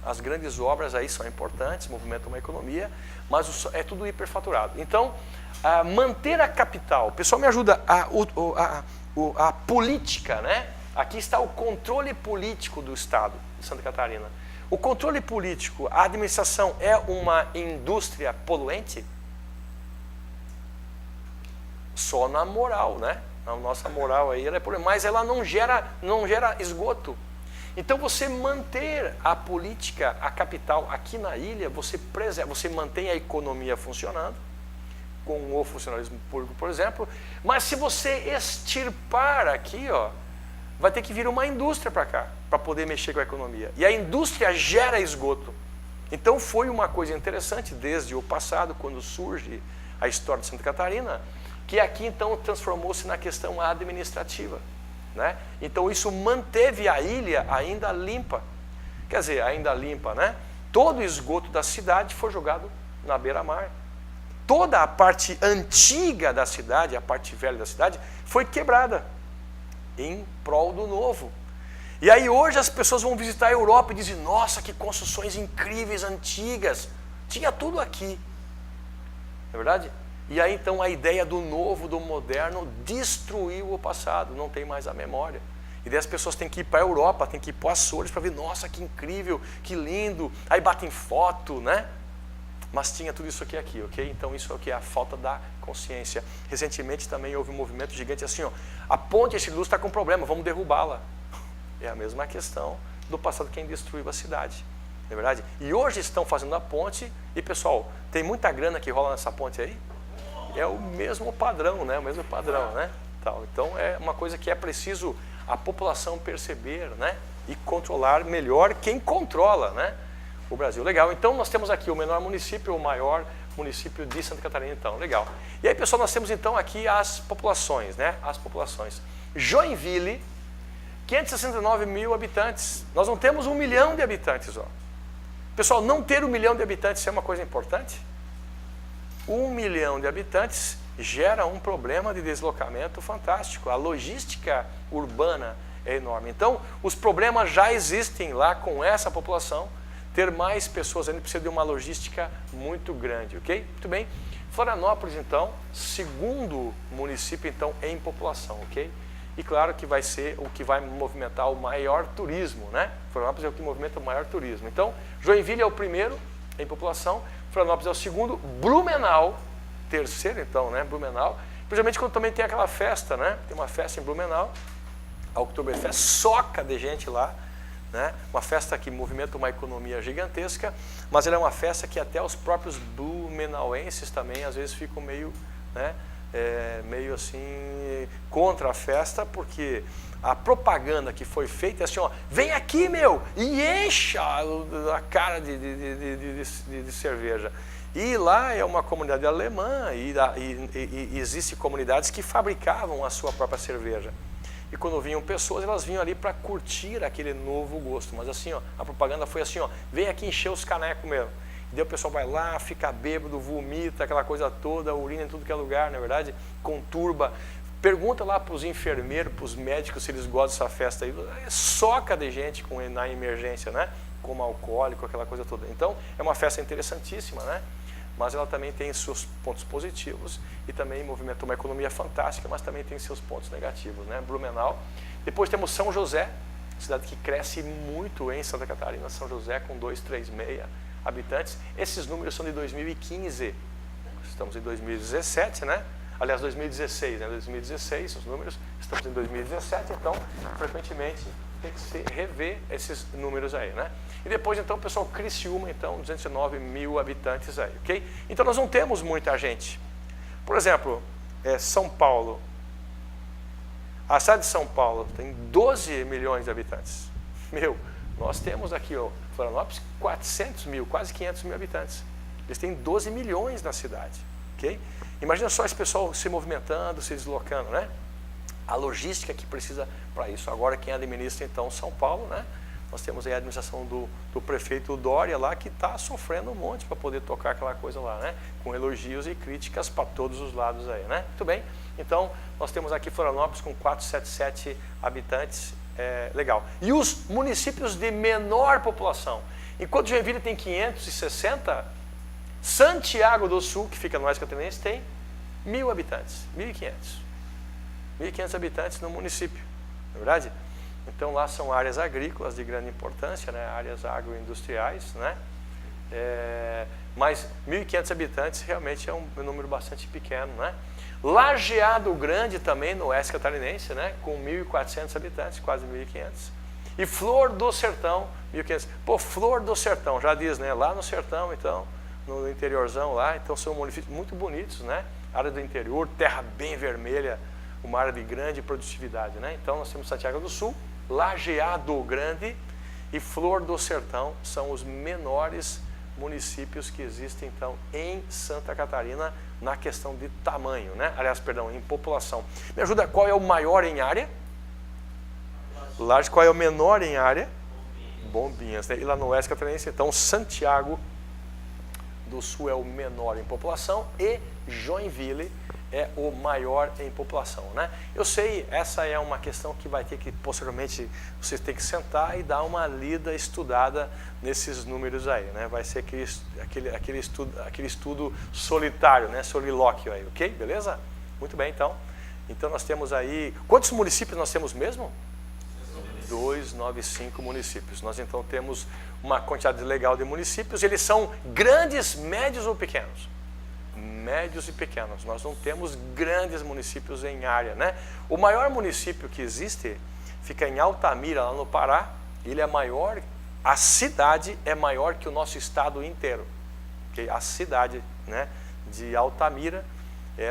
As grandes obras aí são importantes, movimentam uma economia, mas é tudo hiperfaturado. Então, manter a capital, o pessoal me ajuda, a política, né? Aqui está o controle político do Estado de Santa Catarina. O controle político, a administração é uma indústria poluente? Só na moral, né? A nossa moral aí ela é poluente, mas ela não gera esgoto. Então você manter a política, a capital aqui na ilha, você mantém a economia funcionando, com o funcionalismo público, por exemplo, mas se você extirpar aqui, ó, vai ter que vir uma indústria para cá, para poder mexer com a economia. E a indústria gera esgoto. Então foi uma coisa interessante desde o passado, quando surge a história de Santa Catarina, que aqui então transformou-se na questão administrativa, né? Então isso manteve a ilha ainda limpa. Quer dizer, ainda limpa, né? Todo o esgoto da cidade foi jogado na beira-mar. toda a parte antiga da cidade, a parte velha da cidade, foi quebrada em prol do novo. E aí hoje as pessoas vão visitar a Europa e dizem, nossa, que construções incríveis, antigas. Tinha tudo aqui. Não é verdade? E aí então a ideia do novo, do moderno, destruiu o passado, não tem mais a memória. E daí as pessoas têm que ir para a Europa, têm que ir para os Açores para ver, nossa, que incrível, que lindo. Aí batem foto, né? Mas tinha tudo isso aqui, ok? Então isso é o que? A falta da consciência. Recentemente também houve um movimento gigante assim, ó, a ponte de luz está com problema, vamos derrubá-la. É a mesma questão do passado, quem destruiu a cidade. Não é verdade? E hoje estão fazendo a ponte e, pessoal, tem muita grana que rola nessa ponte aí? É o mesmo padrão, né? O mesmo padrão, né? Então é uma coisa que é preciso a população perceber, né? E controlar melhor quem controla, né? O Brasil. Legal. Então nós temos aqui o menor município, o maior município de Santa Catarina, então. Legal. E aí, pessoal, nós temos então aqui as populações, né? As populações. Joinville, 569 mil habitantes. Nós não temos 1 milhão de habitantes, ó. Pessoal, não ter 1 milhão de habitantes é uma coisa importante? 1 milhão de habitantes gera um problema de deslocamento fantástico. A logística urbana é enorme. Então, os problemas já existem lá com essa população. Ter mais pessoas ainda precisa de uma logística muito grande, ok? Muito bem. Florianópolis, então, segundo município, então, em população, ok? E claro que vai ser o que vai movimentar o maior turismo, né? Florianópolis é o que movimenta o maior turismo. Então, Joinville é o primeiro em população, Florianópolis é o segundo, Blumenau, terceiro então, né? Blumenau, principalmente quando também tem aquela festa, né? Tem uma festa em Blumenau, a Oktoberfest, soca de gente lá, né? Uma festa que movimenta uma economia gigantesca, mas ela é uma festa que até os próprios blumenauenses também às vezes ficam meio, né? Meio assim contra a festa, porque a propaganda que foi feita é assim, ó, vem aqui, meu, e encha a cara de cerveja. E lá é uma comunidade alemã e existem comunidades que fabricavam a sua própria cerveja. E quando vinham pessoas, elas vinham ali para curtir aquele novo gosto. Mas assim, ó, a propaganda foi assim, ó, vem aqui encher os canecos mesmo. E daí o pessoal vai lá, fica bêbado, vomita, aquela coisa toda, urina em tudo que é lugar, na verdade, conturba. Pergunta lá para os enfermeiros, para os médicos, se eles gostam dessa festa aí. Soca de gente na emergência, né? Como alcoólico, aquela coisa toda. Então, é uma festa interessantíssima, né? Mas ela também tem seus pontos positivos e também movimenta uma economia fantástica, mas também tem seus pontos negativos, né? Blumenau. Depois temos São José, cidade que cresce muito em Santa Catarina, São José com 236 habitantes. Esses números são de 2015, estamos em 2017, né? Aliás, 2016, né? 2016, os números, estamos em 2017, então, frequentemente, tem que se rever esses números aí, né? E depois, então, o pessoal, Criciúma, então, 209 mil habitantes aí, ok? Então, nós não temos muita gente. Por exemplo, São Paulo. A cidade de São Paulo tem 12 milhões de habitantes. Meu, nós temos aqui, ó, Florianópolis, 400 mil, quase 500 mil habitantes. Eles têm 12 milhões na cidade, ok? Imagina só esse pessoal se movimentando, se deslocando, né? A logística que precisa para isso. Agora quem administra então São Paulo, né? Nós temos aí a administração do prefeito Dória lá, que está sofrendo um monte para poder tocar aquela coisa lá, né? Com elogios e críticas para todos os lados aí, né? Muito bem. Então, nós temos aqui Florianópolis com 477 habitantes, legal. E os municípios de menor população? Enquanto Joinville tem 560, Santiago do Sul, que fica no Oeste Catarinense, tem 1.000 habitantes, 1.500. 1.500 habitantes no município, não é verdade? Então lá são áreas agrícolas de grande importância, né? Áreas agroindustriais, né? Mas 1.500 habitantes realmente é um número bastante pequeno, né? Lajeado Grande também no Oeste Catarinense, né? Com 1.400 habitantes, quase 1.500. E Flor do Sertão, 1.500. Pô, Flor do Sertão, já diz, né? Lá no sertão, então, no interiorzão lá, então são municípios muito bonitos, né? Área do interior, terra bem vermelha, uma área de grande produtividade, né? Então nós temos Santiago do Sul, Lajeado Grande e Flor do Sertão, são os menores municípios que existem então em Santa Catarina na questão de tamanho, né? Aliás, perdão, em população. Me ajuda, qual é o maior em área? Laje, qual é o menor em área? Bombinhas, né? E lá no Oeste Catarinense, então, Santiago do Sul é o menor em população e Joinville é o maior em população, né? Eu sei, essa é uma questão que vai ter que, posteriormente, vocês têm que sentar e dar uma lida estudada nesses números aí, né? Vai ser aquele estudo solitário, né? Solilóquio aí, ok? Beleza? Muito bem, então. Então nós temos aí... Quantos municípios nós temos mesmo? 295 municípios. Nós então temos uma quantidade legal de municípios. Eles são grandes, médios ou pequenos? Médios e pequenos. Nós não temos grandes municípios em área, né? O maior município que existe fica em Altamira, lá no Pará. Ele é maior, a cidade é maior que o nosso estado inteiro. Okay? A cidade, né, de Altamira,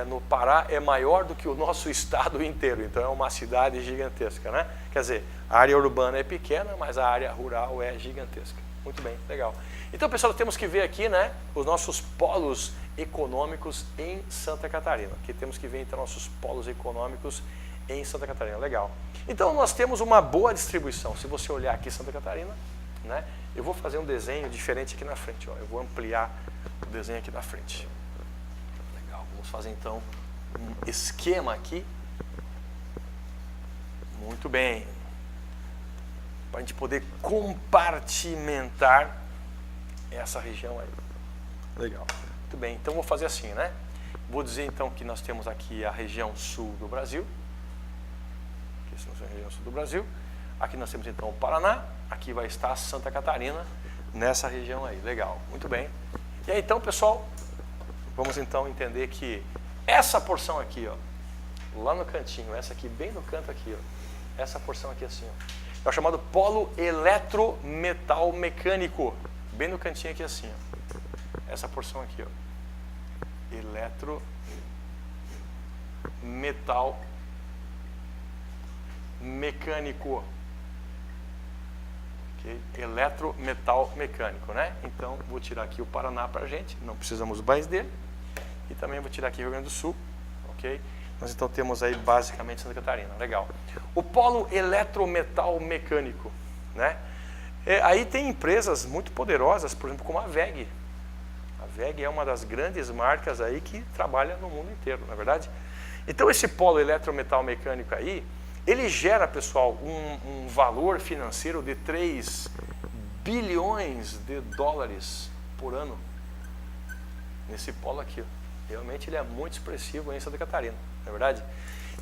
no Pará, é maior do que o nosso estado inteiro. Então é uma cidade gigantesca, né? Quer dizer, a área urbana é pequena, mas a área rural é gigantesca. Muito bem, legal. Então, pessoal, temos que ver aqui, né, os nossos polos econômicos em Santa Catarina. Aqui temos que ver, então, nossos polos econômicos em Santa Catarina. Legal. Então, nós temos uma boa distribuição. Se você olhar aqui Santa Catarina, né, eu vou fazer um desenho diferente aqui na frente. Ó. Eu vou ampliar o desenho aqui na frente. Legal. Vamos fazer, então, um esquema aqui. Muito bem. Para a gente poder compartimentar essa região aí. Legal. Muito bem, então vou fazer assim, né? Vou dizer então que nós temos aqui a região sul do Brasil. Aqui nós temos a região sul do Brasil. Aqui nós temos então o Paraná. Aqui vai estar Santa Catarina, nessa região aí. Legal, muito bem. E aí então, pessoal, vamos então entender que essa porção aqui, ó, lá no cantinho, essa aqui bem no canto aqui, ó, essa porção aqui assim, ó, é o chamado polo eletrometal mecânico. Bem no cantinho aqui assim, ó. Essa porção aqui, ó. Eletrometal mecânico. Ok? Eletrometal mecânico, né? Então, vou tirar aqui o Paraná para a gente. Não precisamos mais dele. E também vou tirar aqui o Rio Grande do Sul. Ok? Nós então temos aí basicamente Santa Catarina. Legal. O polo eletrometal mecânico, né? Aí tem empresas muito poderosas, por exemplo, como a WEG. A WEG é uma das grandes marcas aí que trabalha no mundo inteiro, na verdade. Então esse polo eletrometal mecânico aí, ele gera, pessoal, um valor financeiro de 3 bilhões de dólares por ano. Nesse polo aqui, ó. Realmente ele é muito expressivo em Santa Catarina, não é verdade?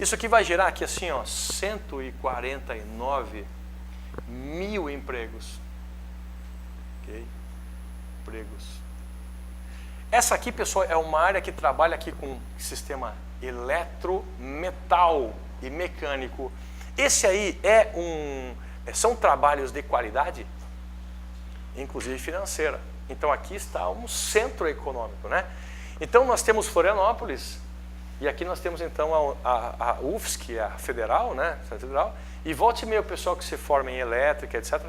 Isso aqui vai gerar aqui assim, ó, 149 mil empregos. Ok? Empregos. Essa aqui, pessoal, é uma área que trabalha aqui com sistema eletrometal e mecânico. Esse aí são trabalhos de qualidade, inclusive financeira. Então aqui está um centro econômico, né? Então nós temos Florianópolis, e aqui nós temos então a UFSC, a Federal, né? Federal, e volte e meia o pessoal que se forma em elétrica, etc.,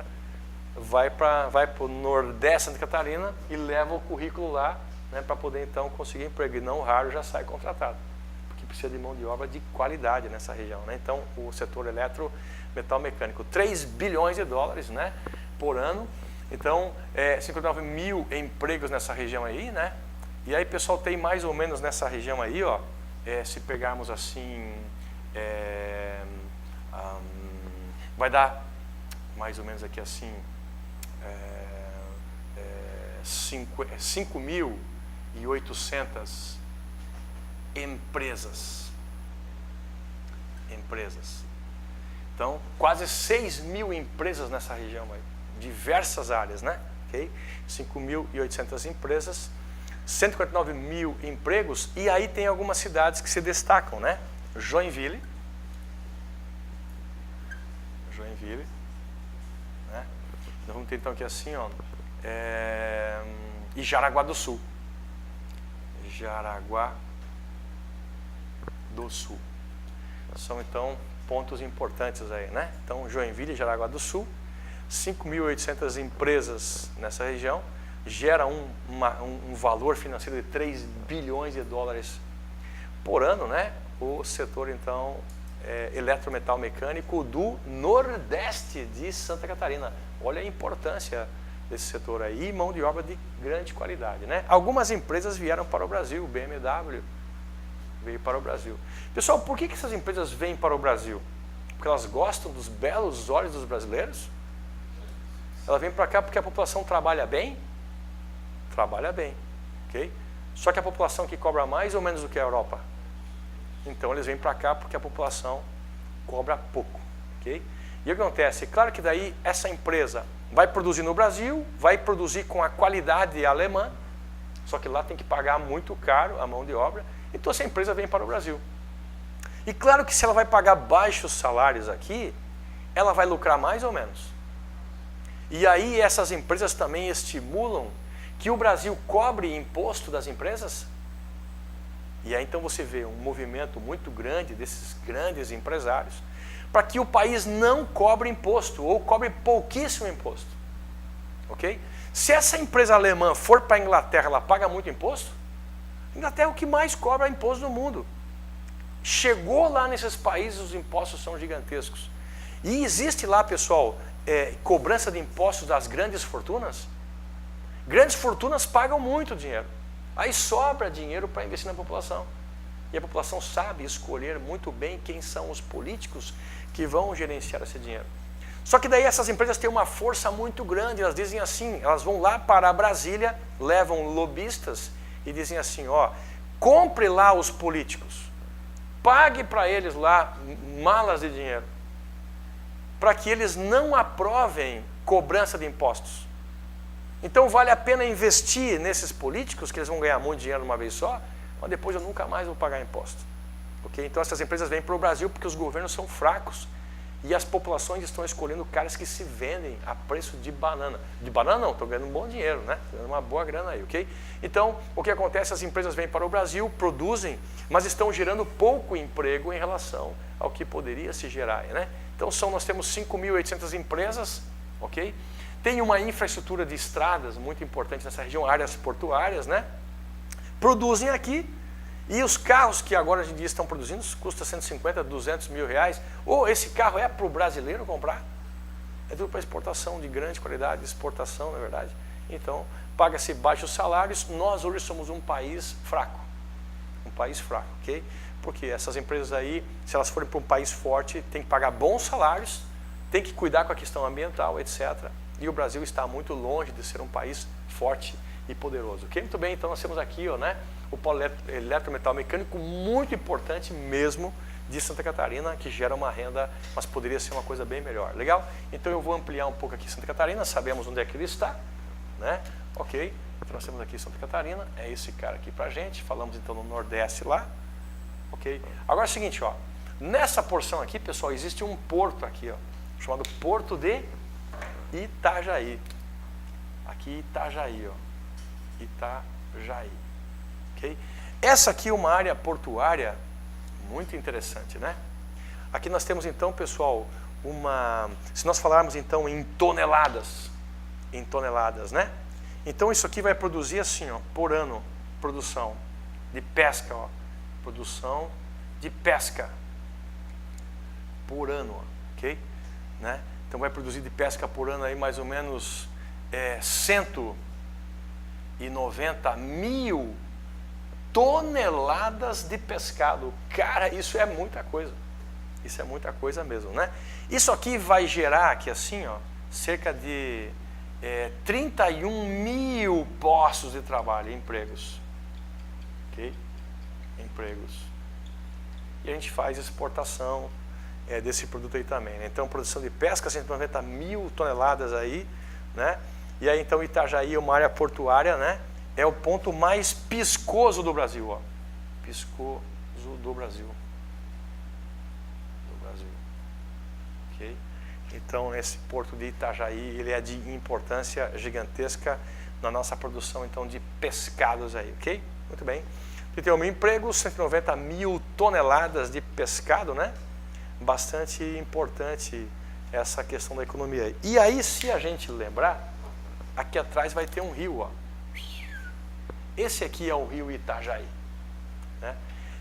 vai para o Nordeste de Santa Catarina e leva o currículo lá, né, para poder então conseguir emprego. E não raro já sai contratado, porque precisa de mão de obra de qualidade nessa região, né? Então o setor eletrometal mecânico, 3 bilhões de dólares, né, por ano. Então 59 mil empregos nessa região aí, né? E aí, pessoal, tem mais ou menos nessa região aí, ó, se pegarmos assim, vai dar mais ou menos aqui assim, 5.800 empresas. Então, quase 6 mil empresas nessa região aí, diversas áreas, né? Okay? 5.800 empresas, 149 mil empregos, e aí tem algumas cidades que se destacam, né? Joinville, né? Nós vamos ter então aqui assim, ó, e Jaraguá do Sul. São então pontos importantes aí, né? Então Joinville e Jaraguá do Sul, 5.800 empresas nessa região, gera um valor financeiro de 3 bilhões de dólares por ano, né? O setor então eletrometal mecânico do Nordeste de Santa Catarina. Olha a importância desse setor aí, e mão de obra de grande qualidade, né? Algumas empresas vieram para o Brasil, o BMW veio para o Brasil. Pessoal, por que essas empresas vêm para o Brasil? Porque elas gostam dos belos olhos dos brasileiros? Ela vem para cá porque a população trabalha bem? Trabalha bem, ok? Só que a população que cobra mais ou menos do que a Europa? Então eles vêm para cá porque a população cobra pouco, ok? E o que acontece? Claro que daí essa empresa vai produzir no Brasil, vai produzir com a qualidade alemã, só que lá tem que pagar muito caro a mão de obra, então essa empresa vem para o Brasil. E claro que se ela vai pagar baixos salários aqui, ela vai lucrar mais ou menos. E aí essas empresas também estimulam que o Brasil cobre imposto das empresas. E aí então você vê um movimento muito grande desses grandes empresários para que o país não cobre imposto ou cobre pouquíssimo imposto. Ok? Se essa empresa alemã for para a Inglaterra, ela paga muito imposto? A Inglaterra é o que mais cobra imposto no mundo. Chegou lá nesses países, os impostos são gigantescos. E existe lá, pessoal, cobrança de impostos das grandes fortunas? Grandes fortunas pagam muito dinheiro. Aí sobra dinheiro para investir na população. E a população sabe escolher muito bem quem são os políticos que vão gerenciar esse dinheiro. Só que daí essas empresas têm uma força muito grande, elas dizem assim, elas vão lá para Brasília, levam lobistas e dizem assim, ó, compre lá os políticos, pague para eles lá malas de dinheiro, para que eles não aprovem cobrança de impostos. Então vale a pena investir nesses políticos, que eles vão ganhar muito dinheiro de uma vez só, mas depois eu nunca mais vou pagar imposto. Okay? Então essas empresas vêm para o Brasil porque os governos são fracos e as populações estão escolhendo caras que se vendem a preço de banana. De banana não, estão ganhando um bom dinheiro, né? Estão ganhando uma boa grana aí, ok? Então, o que acontece? As empresas vêm para o Brasil, produzem, mas estão gerando pouco emprego em relação ao que poderia se gerar, né? Então nós temos 5.800 empresas, ok? Tem uma infraestrutura de estradas muito importante nessa região, áreas portuárias, né? Produzem aqui e os carros que agora hoje em dia estão produzindo custam 150, 200 mil reais. Ou esse carro é para o brasileiro comprar? É tudo para exportação de grande qualidade, exportação, na verdade. Então, paga-se baixos salários. Nós hoje somos um país fraco. Um país fraco, ok? Porque essas empresas aí, se elas forem para um país forte, tem que pagar bons salários, tem que cuidar com a questão ambiental, etc. E o Brasil está muito longe de ser um país forte e poderoso. Ok? Muito bem, então nós temos aqui, ó, né, o polo eletrometal mecânico muito importante mesmo de Santa Catarina, que gera uma renda, mas poderia ser uma coisa bem melhor. Legal? Então eu vou ampliar um pouco aqui Santa Catarina, sabemos onde é que ele está, né? Ok? Então nós temos aqui Santa Catarina, é esse cara aqui pra gente, falamos então no Nordeste lá, ok? Agora é o seguinte, ó, nessa porção aqui, pessoal, existe um porto aqui, ó, chamado Porto de Itajaí. Aqui Itajaí, ó. Itajaí, ok? Essa aqui é uma área portuária muito interessante, né? Aqui nós temos então, pessoal, se nós falarmos então em toneladas, né? Então isso aqui vai produzir assim, ó, por ano, produção de pesca, ó, produção de pesca por ano, ó, ok? Né? Então vai produzir de pesca por ano aí mais ou menos 190 mil toneladas de pescado. Cara, isso é muita coisa. Isso é muita coisa mesmo, né? Isso aqui vai gerar aqui assim, ó, cerca de 31 mil postos de trabalho, empregos. Ok? Empregos. E a gente faz exportação desse produto aí também, né? Então, produção de pesca, 190 mil toneladas aí, né? E aí, então, Itajaí é uma área portuária, né? É o ponto mais piscoso do Brasil, ó. Piscoso do Brasil. Do Brasil. Ok? Então, esse porto de Itajaí, ele é de importância gigantesca na nossa produção, então, de pescados aí, ok? Muito bem. 31 mil empregos, 190 mil toneladas de pescado, né? Bastante importante essa questão da economia. E aí, se a gente lembrar, aqui atrás vai ter um rio, ó. Esse aqui é o rio Itajaí, né?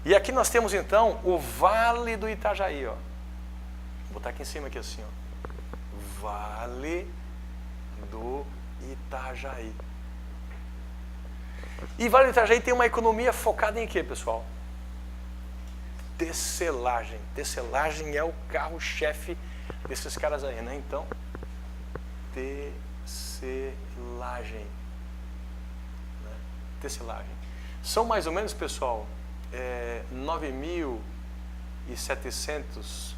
E aqui nós temos então o Vale do Itajaí, ó. Vou botar aqui em cima aqui assim, ó. Vale do Itajaí. E Vale do Itajaí tem uma economia focada em quê, pessoal? Tecelagem. Tecelagem é o carro-chefe desses caras aí, né? Então, tecelagem. Né? Tecelagem. São mais ou menos, pessoal, 9.700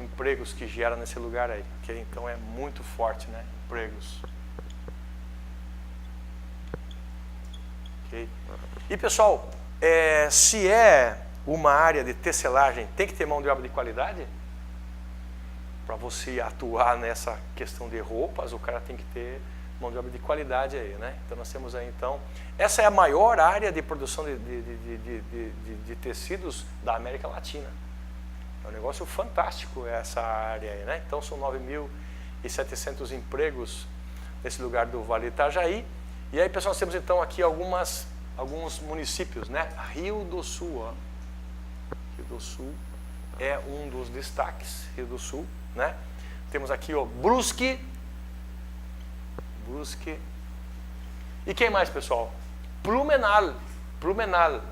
empregos que geram nesse lugar aí. Okay? Então é muito forte, né? Empregos. Okay? E pessoal, se é uma área de tecelagem, tem que ter mão de obra de qualidade? Para você atuar nessa questão de roupas, o cara tem que ter mão de obra de qualidade aí, né? Então nós temos aí, então, essa é a maior área de produção de tecidos da América Latina. É um negócio fantástico essa área aí, né? Então são 9.700 empregos nesse lugar do Vale do Itajaí. E aí, pessoal, nós temos então aqui alguns municípios, né? Rio do Sul, ó. Rio do Sul é um dos destaques, Rio do Sul, né? Temos aqui, ó, Brusque. E quem mais, pessoal? Blumenau,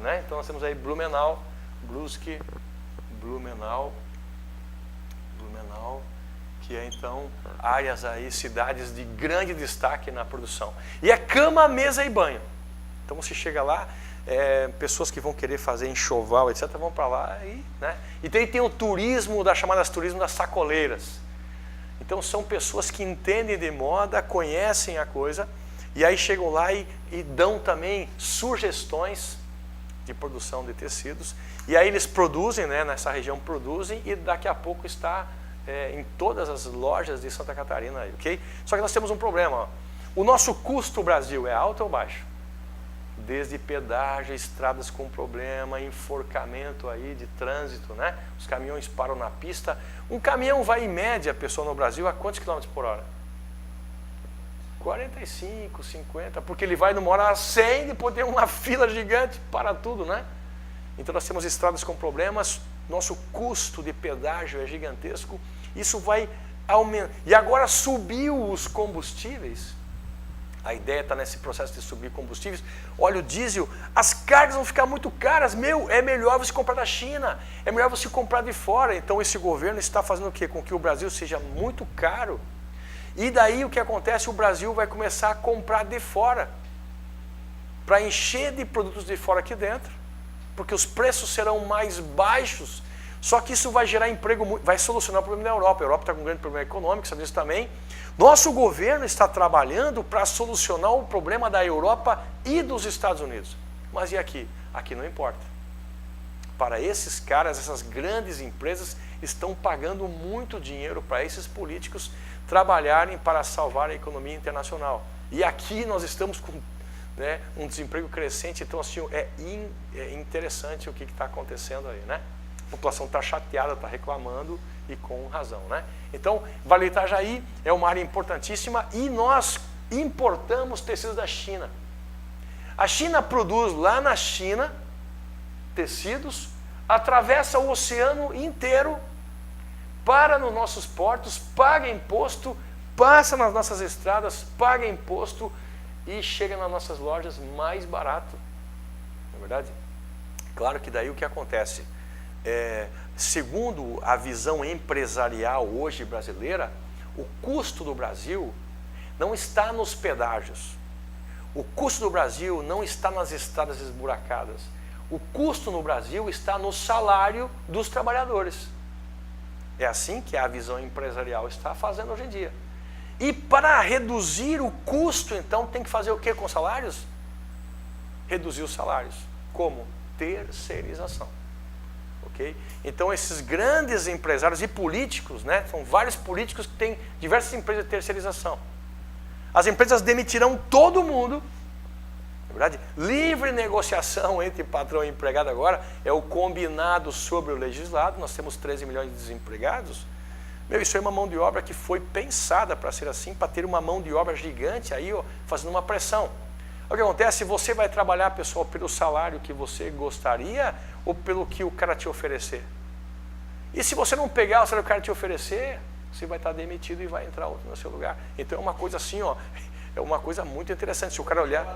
né? Então nós temos aí Blumenau, Brusque, Blumenau, que é então áreas aí, cidades de grande destaque na produção. E é cama, mesa e banho. Então você chega lá, pessoas que vão querer fazer enxoval, etc, vão para lá e, né? E tem o turismo, chamadas turismo das sacoleiras. Então são pessoas que entendem de moda, conhecem a coisa, e aí chegam lá e dão também sugestões de produção de tecidos. E aí eles produzem, né, nessa região produzem, e daqui a pouco está em todas as lojas de Santa Catarina, ok? Só que nós temos um problema, ó. O nosso custo Brasil é alto ou baixo? Desde pedágio, estradas com problema, enforcamento aí de trânsito, né? Os caminhões param na pista. Um caminhão vai em média, pessoal, no Brasil, a quantos quilômetros por hora? 45, 50, porque ele vai numa hora a 100 e depois tem uma fila gigante para tudo, né? Então nós temos estradas com problemas, nosso custo de pedágio é gigantesco, isso vai aumentar. E agora subiu os combustíveis. A ideia está nesse processo de subir combustíveis. Óleo diesel, as cargas vão ficar muito caras. É melhor você comprar da China, é melhor você comprar de fora. Então esse governo está fazendo o quê? Com que o Brasil seja muito caro. E daí o que acontece? O Brasil vai começar a comprar de fora, para encher de produtos de fora aqui dentro, porque os preços serão mais baixos. Só que isso vai gerar emprego, vai solucionar o problema da Europa. A Europa está com um grande problema econômico, sabe disso também. Nosso governo está trabalhando para solucionar o problema da Europa e dos Estados Unidos. Mas e aqui? Aqui não importa. Para esses caras, essas grandes empresas estão pagando muito dinheiro para esses políticos trabalharem para salvar a economia internacional. E aqui nós estamos com, né, um desemprego crescente, então assim, é interessante o que está acontecendo aí, né? A população está chateada, está reclamando e com razão, né? Então, Vale do Itajaí é uma área importantíssima e nós importamos tecidos da China. A China produz lá na China tecidos, atravessa o oceano inteiro, para nos nossos portos, paga imposto, passa nas nossas estradas, paga imposto e chega nas nossas lojas mais barato. Não é verdade? Claro que daí o que acontece? Segundo a visão empresarial hoje brasileira, o custo do Brasil não está nos pedágios. O custo do Brasil não está nas estradas esburacadas. O custo no Brasil está no salário dos trabalhadores. É assim que a visão empresarial está fazendo hoje em dia. E para reduzir o custo, então, tem que fazer o que com os salários? Reduzir os salários. Como? Terceirização. Okay? Então esses grandes empresários e políticos, né, são vários políticos que têm diversas empresas de terceirização. As empresas demitirão todo mundo, na verdade, livre negociação entre patrão e empregado agora, é o combinado sobre o legislado, nós temos 13 milhões de desempregados. Isso é uma mão de obra que foi pensada para ser assim, para ter uma mão de obra gigante aí, ó, fazendo uma pressão. O que acontece? Você vai trabalhar, pessoal, pelo salário que você gostaria ou pelo que o cara te oferecer? E se você não pegar o salário que o cara te oferecer, você vai estar demitido e vai entrar outro no seu lugar. Então é uma coisa assim, ó, é uma coisa muito interessante. Se o cara olhar...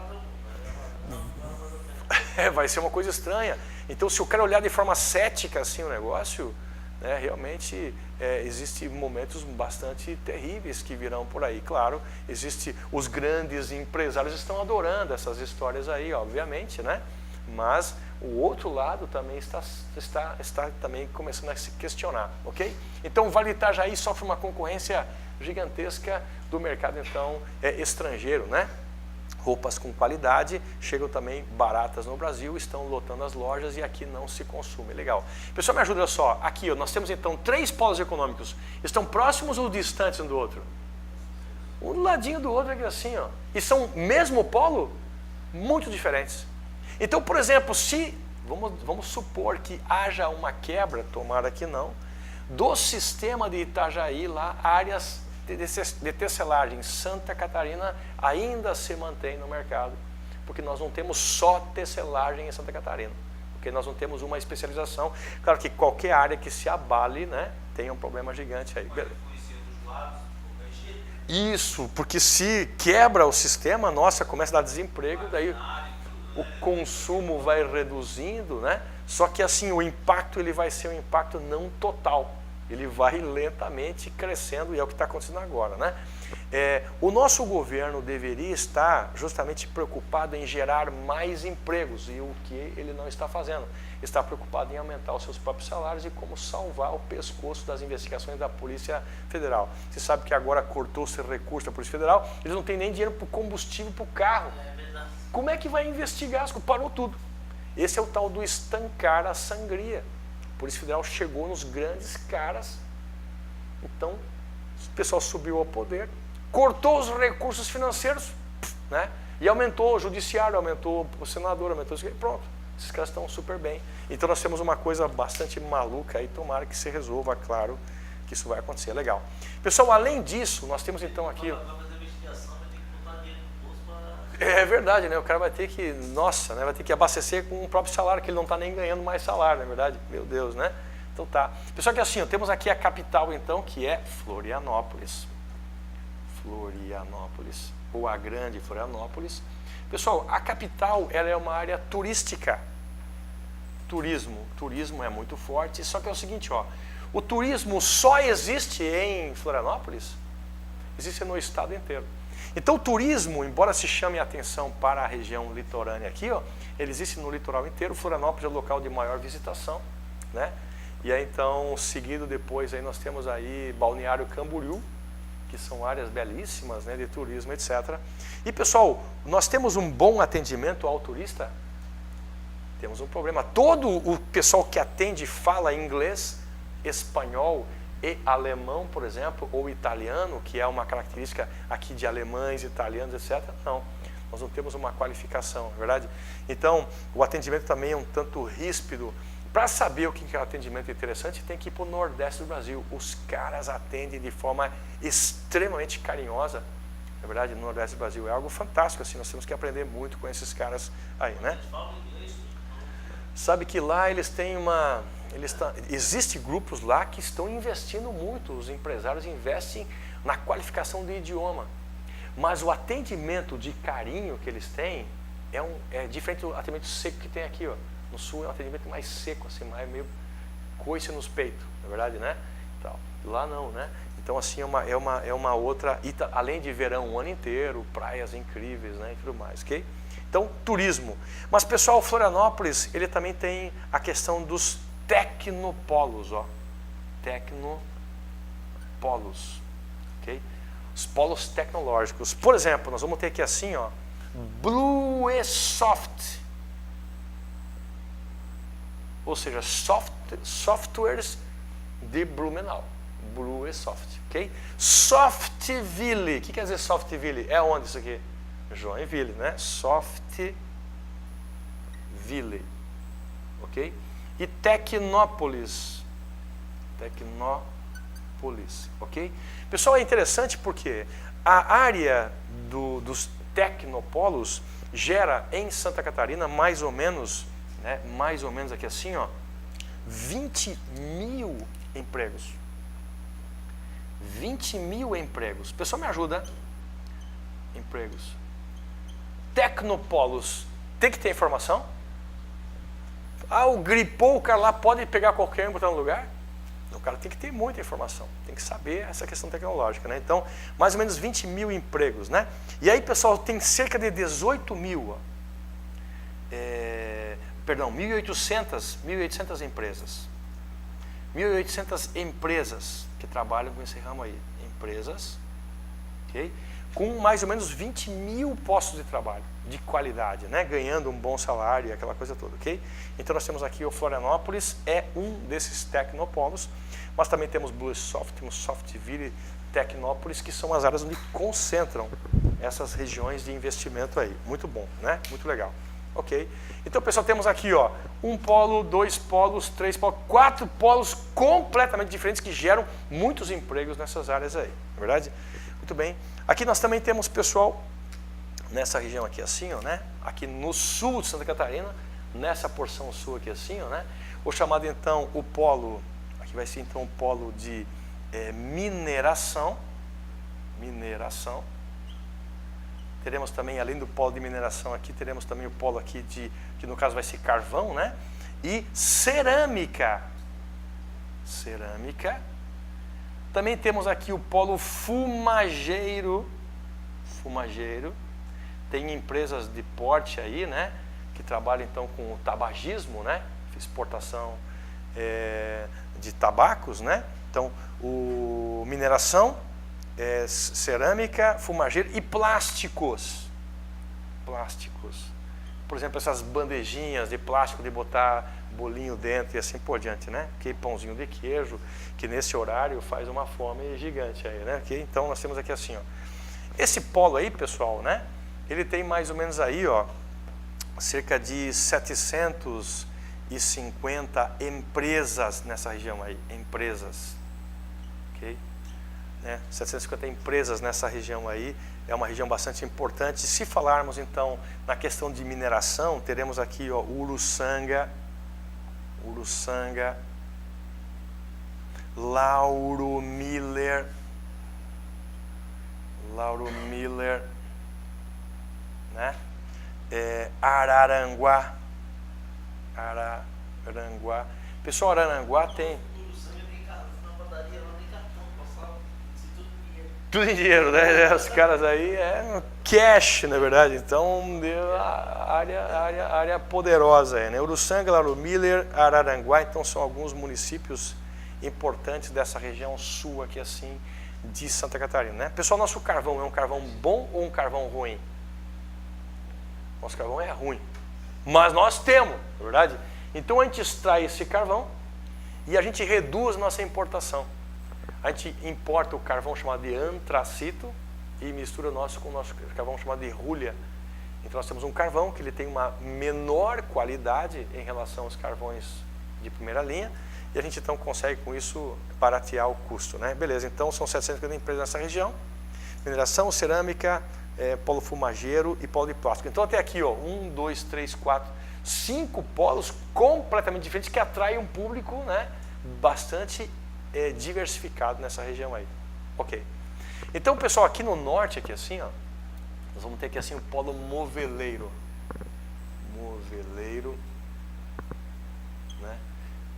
vai ser uma coisa estranha. Então, se o cara olhar de forma cética assim o negócio, né, realmente existem momentos bastante terríveis que virão por aí. Claro, os grandes empresários estão adorando essas histórias aí, obviamente, né? Mas o outro lado também está também começando a se questionar, ok? Então, o Vale do Itajaí sofre uma concorrência gigantesca do mercado, então, estrangeiro, né? Roupas com qualidade, chegam também baratas no Brasil, estão lotando as lojas e aqui não se consome. Legal. Pessoal, me ajuda só. Aqui, ó, nós temos então 3 polos econômicos. Estão próximos ou distantes um do outro? Um do ladinho do outro aqui assim, ó. E são mesmo polo? Muito diferentes. Então, por exemplo, se vamos supor que haja uma quebra, tomara que não, do sistema de Itajaí lá, áreas de tecelagem, Santa Catarina ainda se mantém no mercado, porque nós não temos só tecelagem em Santa Catarina, porque nós não temos uma especialização. Claro que qualquer área que se abale, né, tem um problema gigante aí. Isso, porque se quebra o sistema, nossa, começa a dar desemprego, daí o consumo vai reduzindo, né? Só que assim, o impacto ele vai ser um impacto não total. Ele vai lentamente crescendo e é o que está acontecendo agora, né? O nosso governo deveria estar justamente preocupado em gerar mais empregos e o que ele não está fazendo. Está preocupado em aumentar os seus próprios salários e como salvar o pescoço das investigações da Polícia Federal. Você sabe que agora cortou-se recurso da Polícia Federal, eles não têm nem dinheiro para o combustível para o carro. Como é que vai investigar? Parou tudo. Esse é o tal do estancar a sangria. A Polícia Federal chegou nos grandes caras, então o pessoal subiu ao poder, cortou os recursos financeiros, né? E aumentou o judiciário, aumentou o senador, aumentou isso, pronto, esses caras estão super bem. Então nós temos uma coisa bastante maluca aí, tomara que se resolva, claro que isso vai acontecer, legal. Pessoal, além disso, nós temos então aqui... É verdade, né? O cara vai ter que, nossa, né? Vai ter que abastecer com o próprio salário, que ele não está nem ganhando mais salário, não é verdade? Meu Deus, né? Então tá. Pessoal, que assim, ó, temos aqui a capital então, que é Florianópolis. Florianópolis, ou a grande Florianópolis. Pessoal, a capital, ela é uma área turística. Turismo é muito forte, só que é o seguinte, ó, o turismo só existe em Florianópolis? Existe no estado inteiro. Então o turismo, embora se chame a atenção para a região litorânea aqui, ó, ele existe no litoral inteiro. Florianópolis é o local de maior visitação, né? E aí então, seguindo depois, aí nós temos aí Balneário Camboriú, que são áreas belíssimas, né, de turismo, etc. E pessoal, nós temos um bom atendimento ao turista? Temos um problema. Todo o pessoal que atende fala inglês, espanhol e alemão, por exemplo, ou italiano, que é uma característica aqui de alemães, italianos, etc. Não, nós não temos uma qualificação, não é verdade? Então, o atendimento também é um tanto ríspido. Para saber o que é um atendimento interessante, tem que ir para o Nordeste do Brasil. Os caras atendem de forma extremamente carinhosa, na verdade, no Nordeste do Brasil. É algo fantástico, assim, nós temos que aprender muito com esses caras aí, né? Sabe que lá eles têm uma... Existem grupos lá que estão investindo muito, os empresários investem na qualificação do idioma, mas o atendimento de carinho que eles têm é diferente do atendimento seco que tem aqui, ó. No sul é um atendimento mais seco, assim, mais meio coice nos peitos, na verdade, né? Então, lá não, né? Então assim é uma outra, além de verão o ano inteiro, praias incríveis, né, e tudo mais, ok? Então turismo, mas pessoal, Florianópolis ele também tem a questão dos tecnopolos, ó, tecnopolos, ok? Os polos tecnológicos. Por exemplo, nós vamos ter aqui assim, ó, Bluesoft, ou seja, softwares de Blumenau, Bluesoft, ok? Softville, o que quer dizer Softville? É onde isso aqui? Joinville, né? Softville, ok? E Tecnópolis, ok? Pessoal, é interessante porque a área dos tecnopolos gera em Santa Catarina mais ou menos, né, mais ou menos aqui assim, ó, 20 mil empregos. 20 mil empregos. Pessoal, me ajuda. empregos. Tecnopolos, tem que ter informação? Gripou, o cara lá pode pegar qualquer um e botar no lugar? O cara tem que ter muita informação, tem que saber essa questão tecnológica, né? Então, mais ou menos 20 mil empregos, né? E aí, pessoal, tem cerca de 18 mil, 1.800 empresas. 1.800 empresas que trabalham com esse ramo aí. Empresas, ok? Com mais ou menos 20 mil postos de trabalho, de qualidade, né? Ganhando um bom salário e aquela coisa toda, ok? Então nós temos aqui o Florianópolis, é um desses tecnopolos, mas também temos BlueSoft, temos Softville, Tecnópolis, que são as áreas onde concentram essas regiões de investimento aí. Muito bom, né? Muito legal. Ok? Então, pessoal, temos aqui, ó, 1 polo, 2 polos, 3 polos, 4 polos completamente diferentes que geram muitos empregos nessas áreas aí, não é verdade? Muito bem. Aqui nós também temos, pessoal, nessa região aqui assim, ó, né? Aqui no sul de Santa Catarina, nessa porção sul aqui assim, ó, né? O chamado então o polo, aqui vai ser então o polo de mineração. Teremos também, além do polo de mineração aqui, teremos também o polo aqui que no caso vai ser carvão, né? E cerâmica. Também temos aqui o polo fumageiro. Tem empresas de porte aí, né? Que trabalham então com o tabagismo, né? Exportação de tabacos, né? Então, mineração, cerâmica, fumageiro e plásticos. Por exemplo, essas bandejinhas de plástico de botar bolinho dentro e assim por diante, né? Que pãozinho de queijo, que nesse horário faz uma fome gigante aí, né? Okay? Então nós temos aqui assim, ó. Esse polo aí, pessoal, né? Ele tem mais ou menos aí, ó, cerca de 750 empresas nessa região aí, ok? 750 empresas nessa região aí, é uma região bastante importante. Se falarmos então na questão de mineração, teremos aqui, ó, Uruçanga, Lauro Miller, né? Araranguá. Pessoal, Araranguá tem tudo em dinheiro, né? Os caras aí cash, na verdade. Então, área poderosa aí, né? Uruçanga, Lauro Miller, Araranguá, então são alguns municípios importantes dessa região sul aqui assim de Santa Catarina, né? Pessoal, nosso carvão é um carvão bom ou um carvão ruim? Nosso carvão é ruim, mas nós temos, na verdade. Então a gente extrai esse carvão e a gente reduz nossa importação. A gente importa o carvão chamado de antracito e mistura com o nosso carvão chamado de rúlia. Então nós temos um carvão que ele tem uma menor qualidade em relação aos carvões de primeira linha e a gente então consegue com isso baratear o custo, né? Beleza, então são 750 empresas nessa região. Mineração, cerâmica, polo fumageiro e polo de plástico. Então até aqui, ó, 1, 2, 3, 4, 5 polos completamente diferentes que atraem um público, né, bastante diversificado nessa região aí. Ok. Então, pessoal, aqui no norte, aqui assim, ó, nós vamos ter aqui assim o polo moveleiro. Né?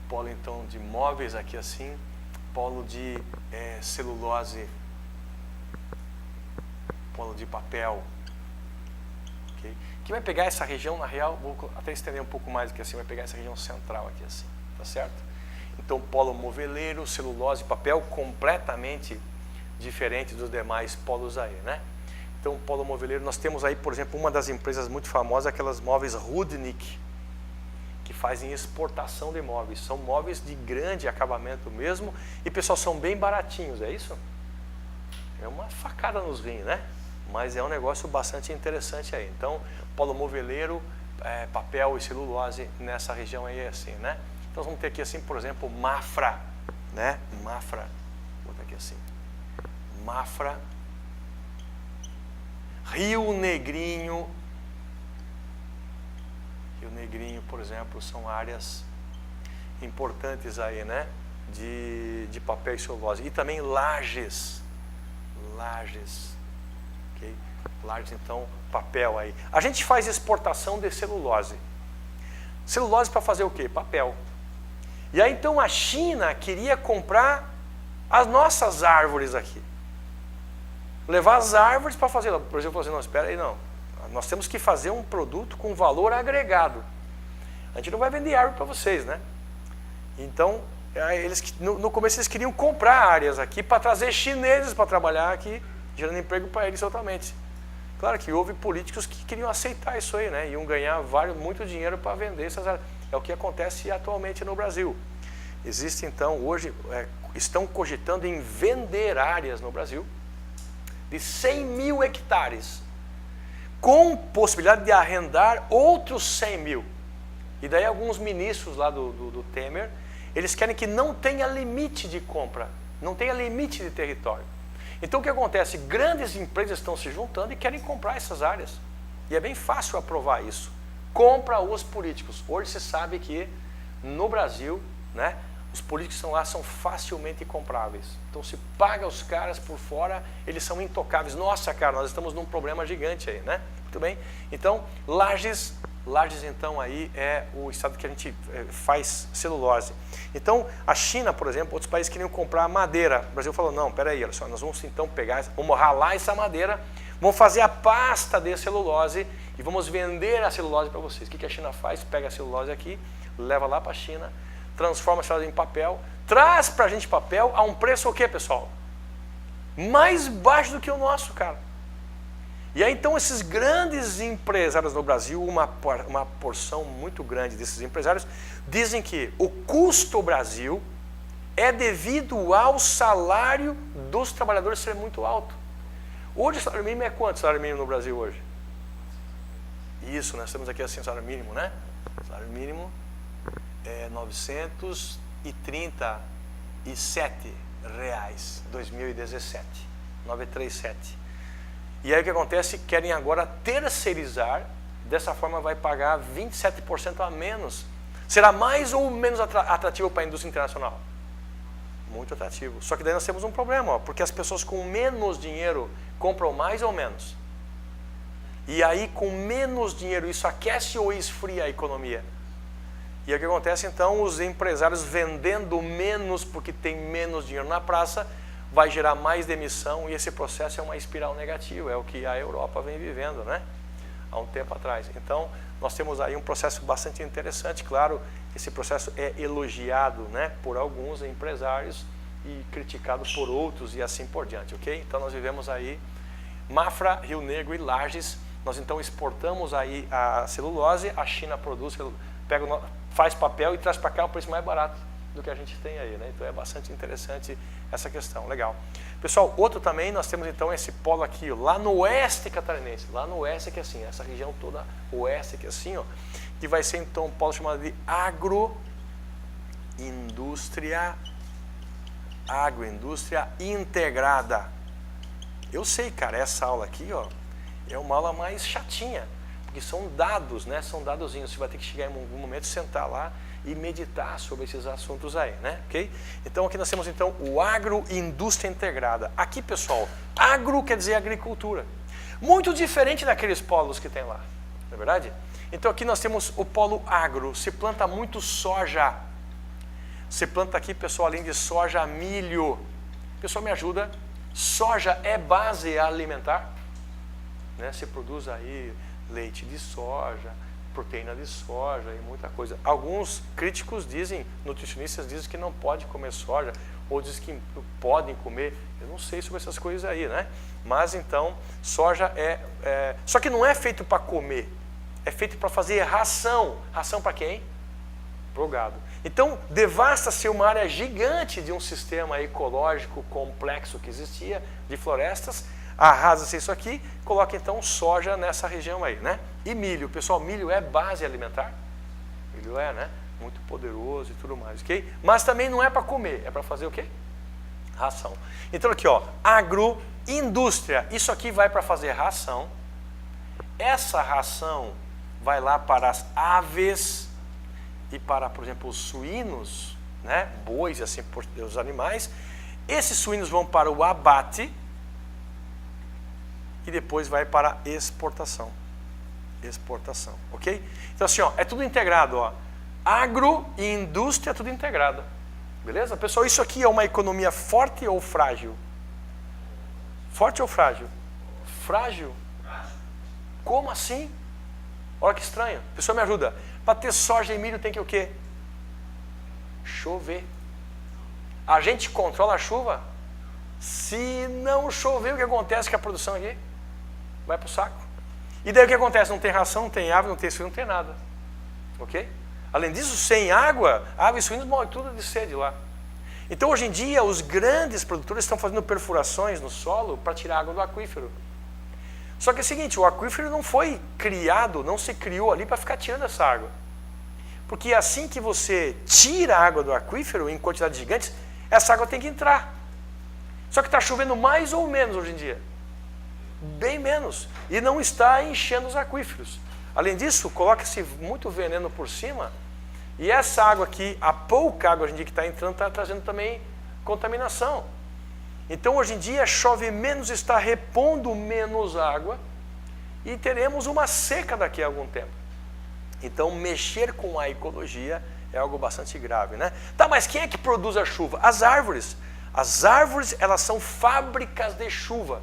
Polo então de móveis aqui assim, polo de celulose, polo de papel. Okay? Que vai pegar essa região, na real, vou até estender um pouco mais aqui assim, vai pegar essa região central aqui assim, tá certo? Então, polo moveleiro, celulose e papel completamente diferente dos demais polos aí, né? Então, polo moveleiro, nós temos aí, por exemplo, uma das empresas muito famosas, aquelas móveis Rudnick, que fazem exportação de móveis. São móveis de grande acabamento mesmo e, pessoal, são bem baratinhos, é isso? É uma facada nos rins, né? Mas é um negócio bastante interessante aí. Então, polo moveleiro, papel e celulose nessa região aí é assim, né? Então, nós vamos ter aqui assim, por exemplo, Mafra, né? Vou botar aqui assim. Mafra, Rio Negrinho, por exemplo, são áreas importantes aí, né? De papel e celulose. E também Lages, okay? Lages, então, papel aí. A gente faz exportação de celulose. Celulose para fazer o quê? Papel. E aí, então, a China queria comprar as nossas árvores aqui. Levar as árvores para fazer. Por exemplo, assim, não, espera aí, não. Nós temos que fazer um produto com valor agregado. A gente não vai vender árvore para vocês, né? Então, no começo eles queriam comprar áreas aqui para trazer chineses para trabalhar aqui, gerando emprego para eles totalmente. Claro que houve políticos que queriam aceitar isso aí, né? Iam ganhar muito dinheiro para vender essas áreas. É o que acontece atualmente no Brasil. Existe, então, hoje, estão cogitando em vender áreas no Brasil de 100 mil hectares, com possibilidade de arrendar outros 100 mil. E daí alguns ministros lá do Temer, eles querem que não tenha limite de compra, não tenha limite de território. Então o que acontece? Grandes empresas estão se juntando e querem comprar essas áreas. E é bem fácil aprovar isso. Compra os políticos. Hoje se sabe que no Brasil, né, os políticos que estão lá são facilmente compráveis. Então se paga os caras por fora, eles são intocáveis. Nossa, cara, nós estamos num problema gigante aí, né? Muito bem? Então, Lages então aí é o estado que a gente faz celulose. Então, a China, por exemplo, outros países queriam comprar madeira. O Brasil falou, não, peraí, olha só, nós vamos então pegar, vamos ralar essa madeira, vamos fazer a pasta de celulose e vamos vender a celulose para vocês. O que a China faz? Pega a celulose aqui, leva lá para a China, transforma a celulose em papel, traz para a gente papel a um preço o quê, pessoal? Mais baixo do que o nosso, cara. E aí então esses grandes empresários no Brasil, uma porção muito grande desses empresários, dizem que o custo Brasil é devido ao salário dos trabalhadores ser muito alto. Hoje o salário mínimo é quanto o salário mínimo no Brasil hoje? Isso, nós temos aqui assim o salário mínimo, né? O salário mínimo é R$937, 2017, 937. E aí o que acontece? Querem agora terceirizar, dessa forma vai pagar 27% a menos. Será mais ou menos atrativo para a indústria internacional? Muito atrativo. Só que daí nós temos um problema, ó, porque as pessoas com menos dinheiro compram mais ou menos. E aí com menos dinheiro isso aquece ou esfria a economia? E aí o que acontece então? Os empresários vendendo menos porque tem menos dinheiro na praça, vai gerar mais demissão e esse processo é uma espiral negativa, é o que a Europa vem vivendo, né? Há um tempo atrás. Então, nós temos aí um processo bastante interessante, claro, esse processo é elogiado, né, por alguns empresários e criticado por outros e assim por diante, ok? Então, nós vivemos aí Mafra, Rio Negro e Lages, nós então exportamos aí a celulose, a China produz, faz papel e traz para cá um preço mais barato do que a gente tem aí, né? Então é bastante interessante essa questão, legal. Pessoal, outro também, nós temos então esse polo aqui, ó, lá no oeste catarinense, lá no oeste que é assim, essa região toda oeste que é assim, ó, que vai ser então um polo chamado de agroindústria integrada. Eu sei, cara, essa aula aqui, ó, é uma aula mais chatinha, porque são dados, né? São dadozinhos, você vai ter que chegar em algum momento, sentar lá e meditar sobre esses assuntos aí, né? Ok? Então aqui nós temos então o agroindústria integrada. Aqui, pessoal, agro quer dizer agricultura. Muito diferente daqueles polos que tem lá, não é verdade? Então aqui nós temos o polo agro, se planta muito soja. Se planta aqui, pessoal, além de soja, milho. Pessoal, me ajuda? Soja é base alimentar, né? Se produz aí leite de soja, proteína de soja e muita coisa. Alguns críticos dizem, nutricionistas dizem que não pode comer soja, ou dizem que podem comer. Eu não sei sobre essas coisas aí, né? Mas então, soja só que não é feito para comer, é feito para fazer ração. Ração para quem? Pro gado. Então, devasta-se uma área gigante de um sistema ecológico complexo que existia, de florestas, arrasa-se isso aqui, coloca então soja nessa região aí, né? E milho, pessoal, milho é base alimentar? Milho é, né? Muito poderoso e tudo mais, ok? Mas também não é para comer, é para fazer o quê? Ração. Então aqui, ó, agroindústria, isso aqui vai para fazer ração. Essa ração vai lá para as aves e para, por exemplo, os suínos, né? Bois e assim por os animais. Esses suínos vão para o abate. e depois vai para exportação. Exportação, ok? Então assim, ó, é tudo integrado, ó. Agro e indústria é tudo integrado. Beleza? Pessoal, isso aqui é uma economia forte ou frágil? Forte ou frágil? Frágil? Como assim? Olha que estranho. Pessoal, me ajuda. Para ter soja e milho tem que o quê? Chover. A gente controla a chuva? Se não chover, o que acontece com a produção aqui? Vai para o saco. E daí o que acontece? Não tem ração, não tem ave, não tem suíno, não tem nada. Ok? Além disso, sem água, aves e suínos morrem tudo de sede lá. Então, hoje em dia, os grandes produtores estão fazendo perfurações no solo para tirar água do aquífero. Só que é o seguinte, o aquífero não foi criado, não se criou ali para ficar tirando essa água. Porque assim que você tira a água do aquífero em quantidades gigantes, essa água tem que entrar. Só que está chovendo mais ou menos hoje em dia. Bem menos. E não está enchendo os aquíferos. Além disso, coloca-se muito veneno por cima. E essa água aqui, a pouca água hoje em dia que está entrando, está trazendo também contaminação. Então hoje em dia chove menos, está repondo menos água. E teremos uma seca daqui a algum tempo. Então mexer com a ecologia é algo bastante grave, né? Tá, mas quem é que produz a chuva? As árvores. As árvores, elas são fábricas de chuva.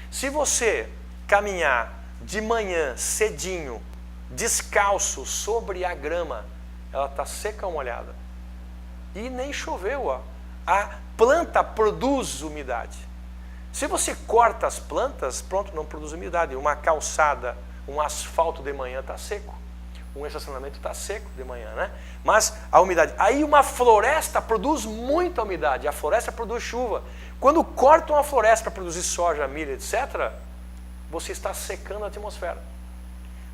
Se você caminhar de manhã, cedinho, descalço, sobre a grama, ela está seca ou molhada. E nem choveu, ó. A planta produz umidade. Se você corta as plantas, pronto, não produz umidade. Uma calçada, um asfalto de manhã está seco. Um estacionamento está seco de manhã, né? Mas a umidade. Aí uma floresta produz muita umidade. A floresta produz chuva. Quando cortam a floresta para produzir soja, milho, etc., você está secando a atmosfera.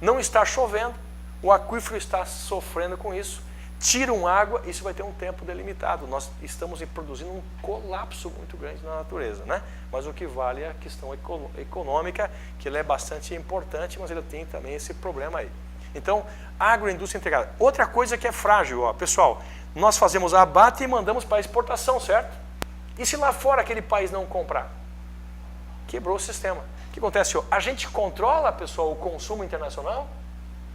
Não está chovendo, o aquífero está sofrendo com isso. Tiram água, isso vai ter um tempo delimitado. Nós estamos produzindo um colapso muito grande na natureza, né? Mas o que vale é a questão econômica, que ela é bastante importante, mas ele tem também esse problema aí. Então, agroindústria integrada. Outra coisa que é frágil, ó, pessoal, nós fazemos abate e mandamos para exportação, certo? E se lá fora aquele país não comprar? Quebrou o sistema. O que acontece? Ó, a gente controla, pessoal, o consumo internacional?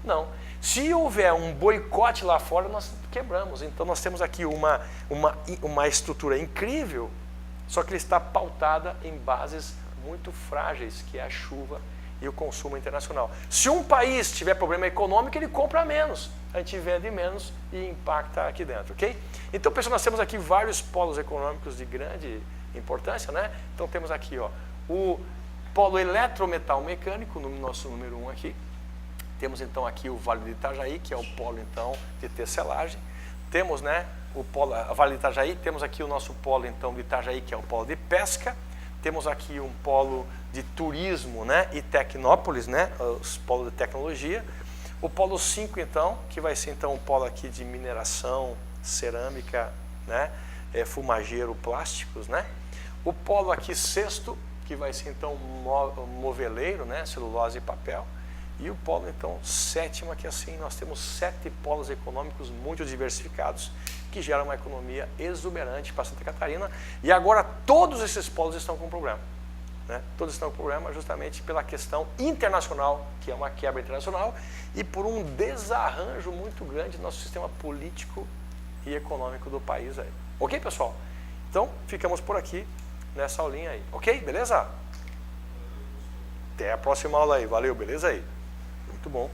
Não. Se houver um boicote lá fora, nós quebramos. Então nós temos aqui uma estrutura incrível, só que ela está pautada em bases muito frágeis, que é a chuva e o consumo internacional. Se um país tiver problema econômico, ele compra menos. A gente vende menos e impacta aqui dentro, ok? Então, pessoal, nós temos aqui vários polos econômicos de grande importância, né? Então temos aqui, ó, o polo eletrometal mecânico, no nosso número 1 aqui. Temos então aqui o Vale do Itajaí, que é o polo então de tecelagem. Temos, né, o polo, a Vale do Itajaí, temos aqui o nosso polo então de Itajaí, que é o polo de pesca. Temos aqui um polo de turismo, né, e Tecnópolis, né, os polos de tecnologia. O polo 5 então, que vai ser então o polo aqui de mineração, cerâmica, né, fumageiro, plásticos, né. O polo aqui 6º, que vai ser então moveleiro, né, celulose e papel. E o polo, então, 7º, que assim, nós temos 7 polos econômicos muito diversificados, que geram uma economia exuberante para Santa Catarina. E agora todos esses polos estão com problema. Né? Todos estão com problema justamente pela questão internacional, que é uma quebra internacional, e por um desarranjo muito grande do nosso sistema político e econômico do país aí. Ok, pessoal? Então, ficamos por aqui nessa aulinha aí. Ok? Beleza? Até a próxima aula aí. Valeu, beleza aí? Muito bom.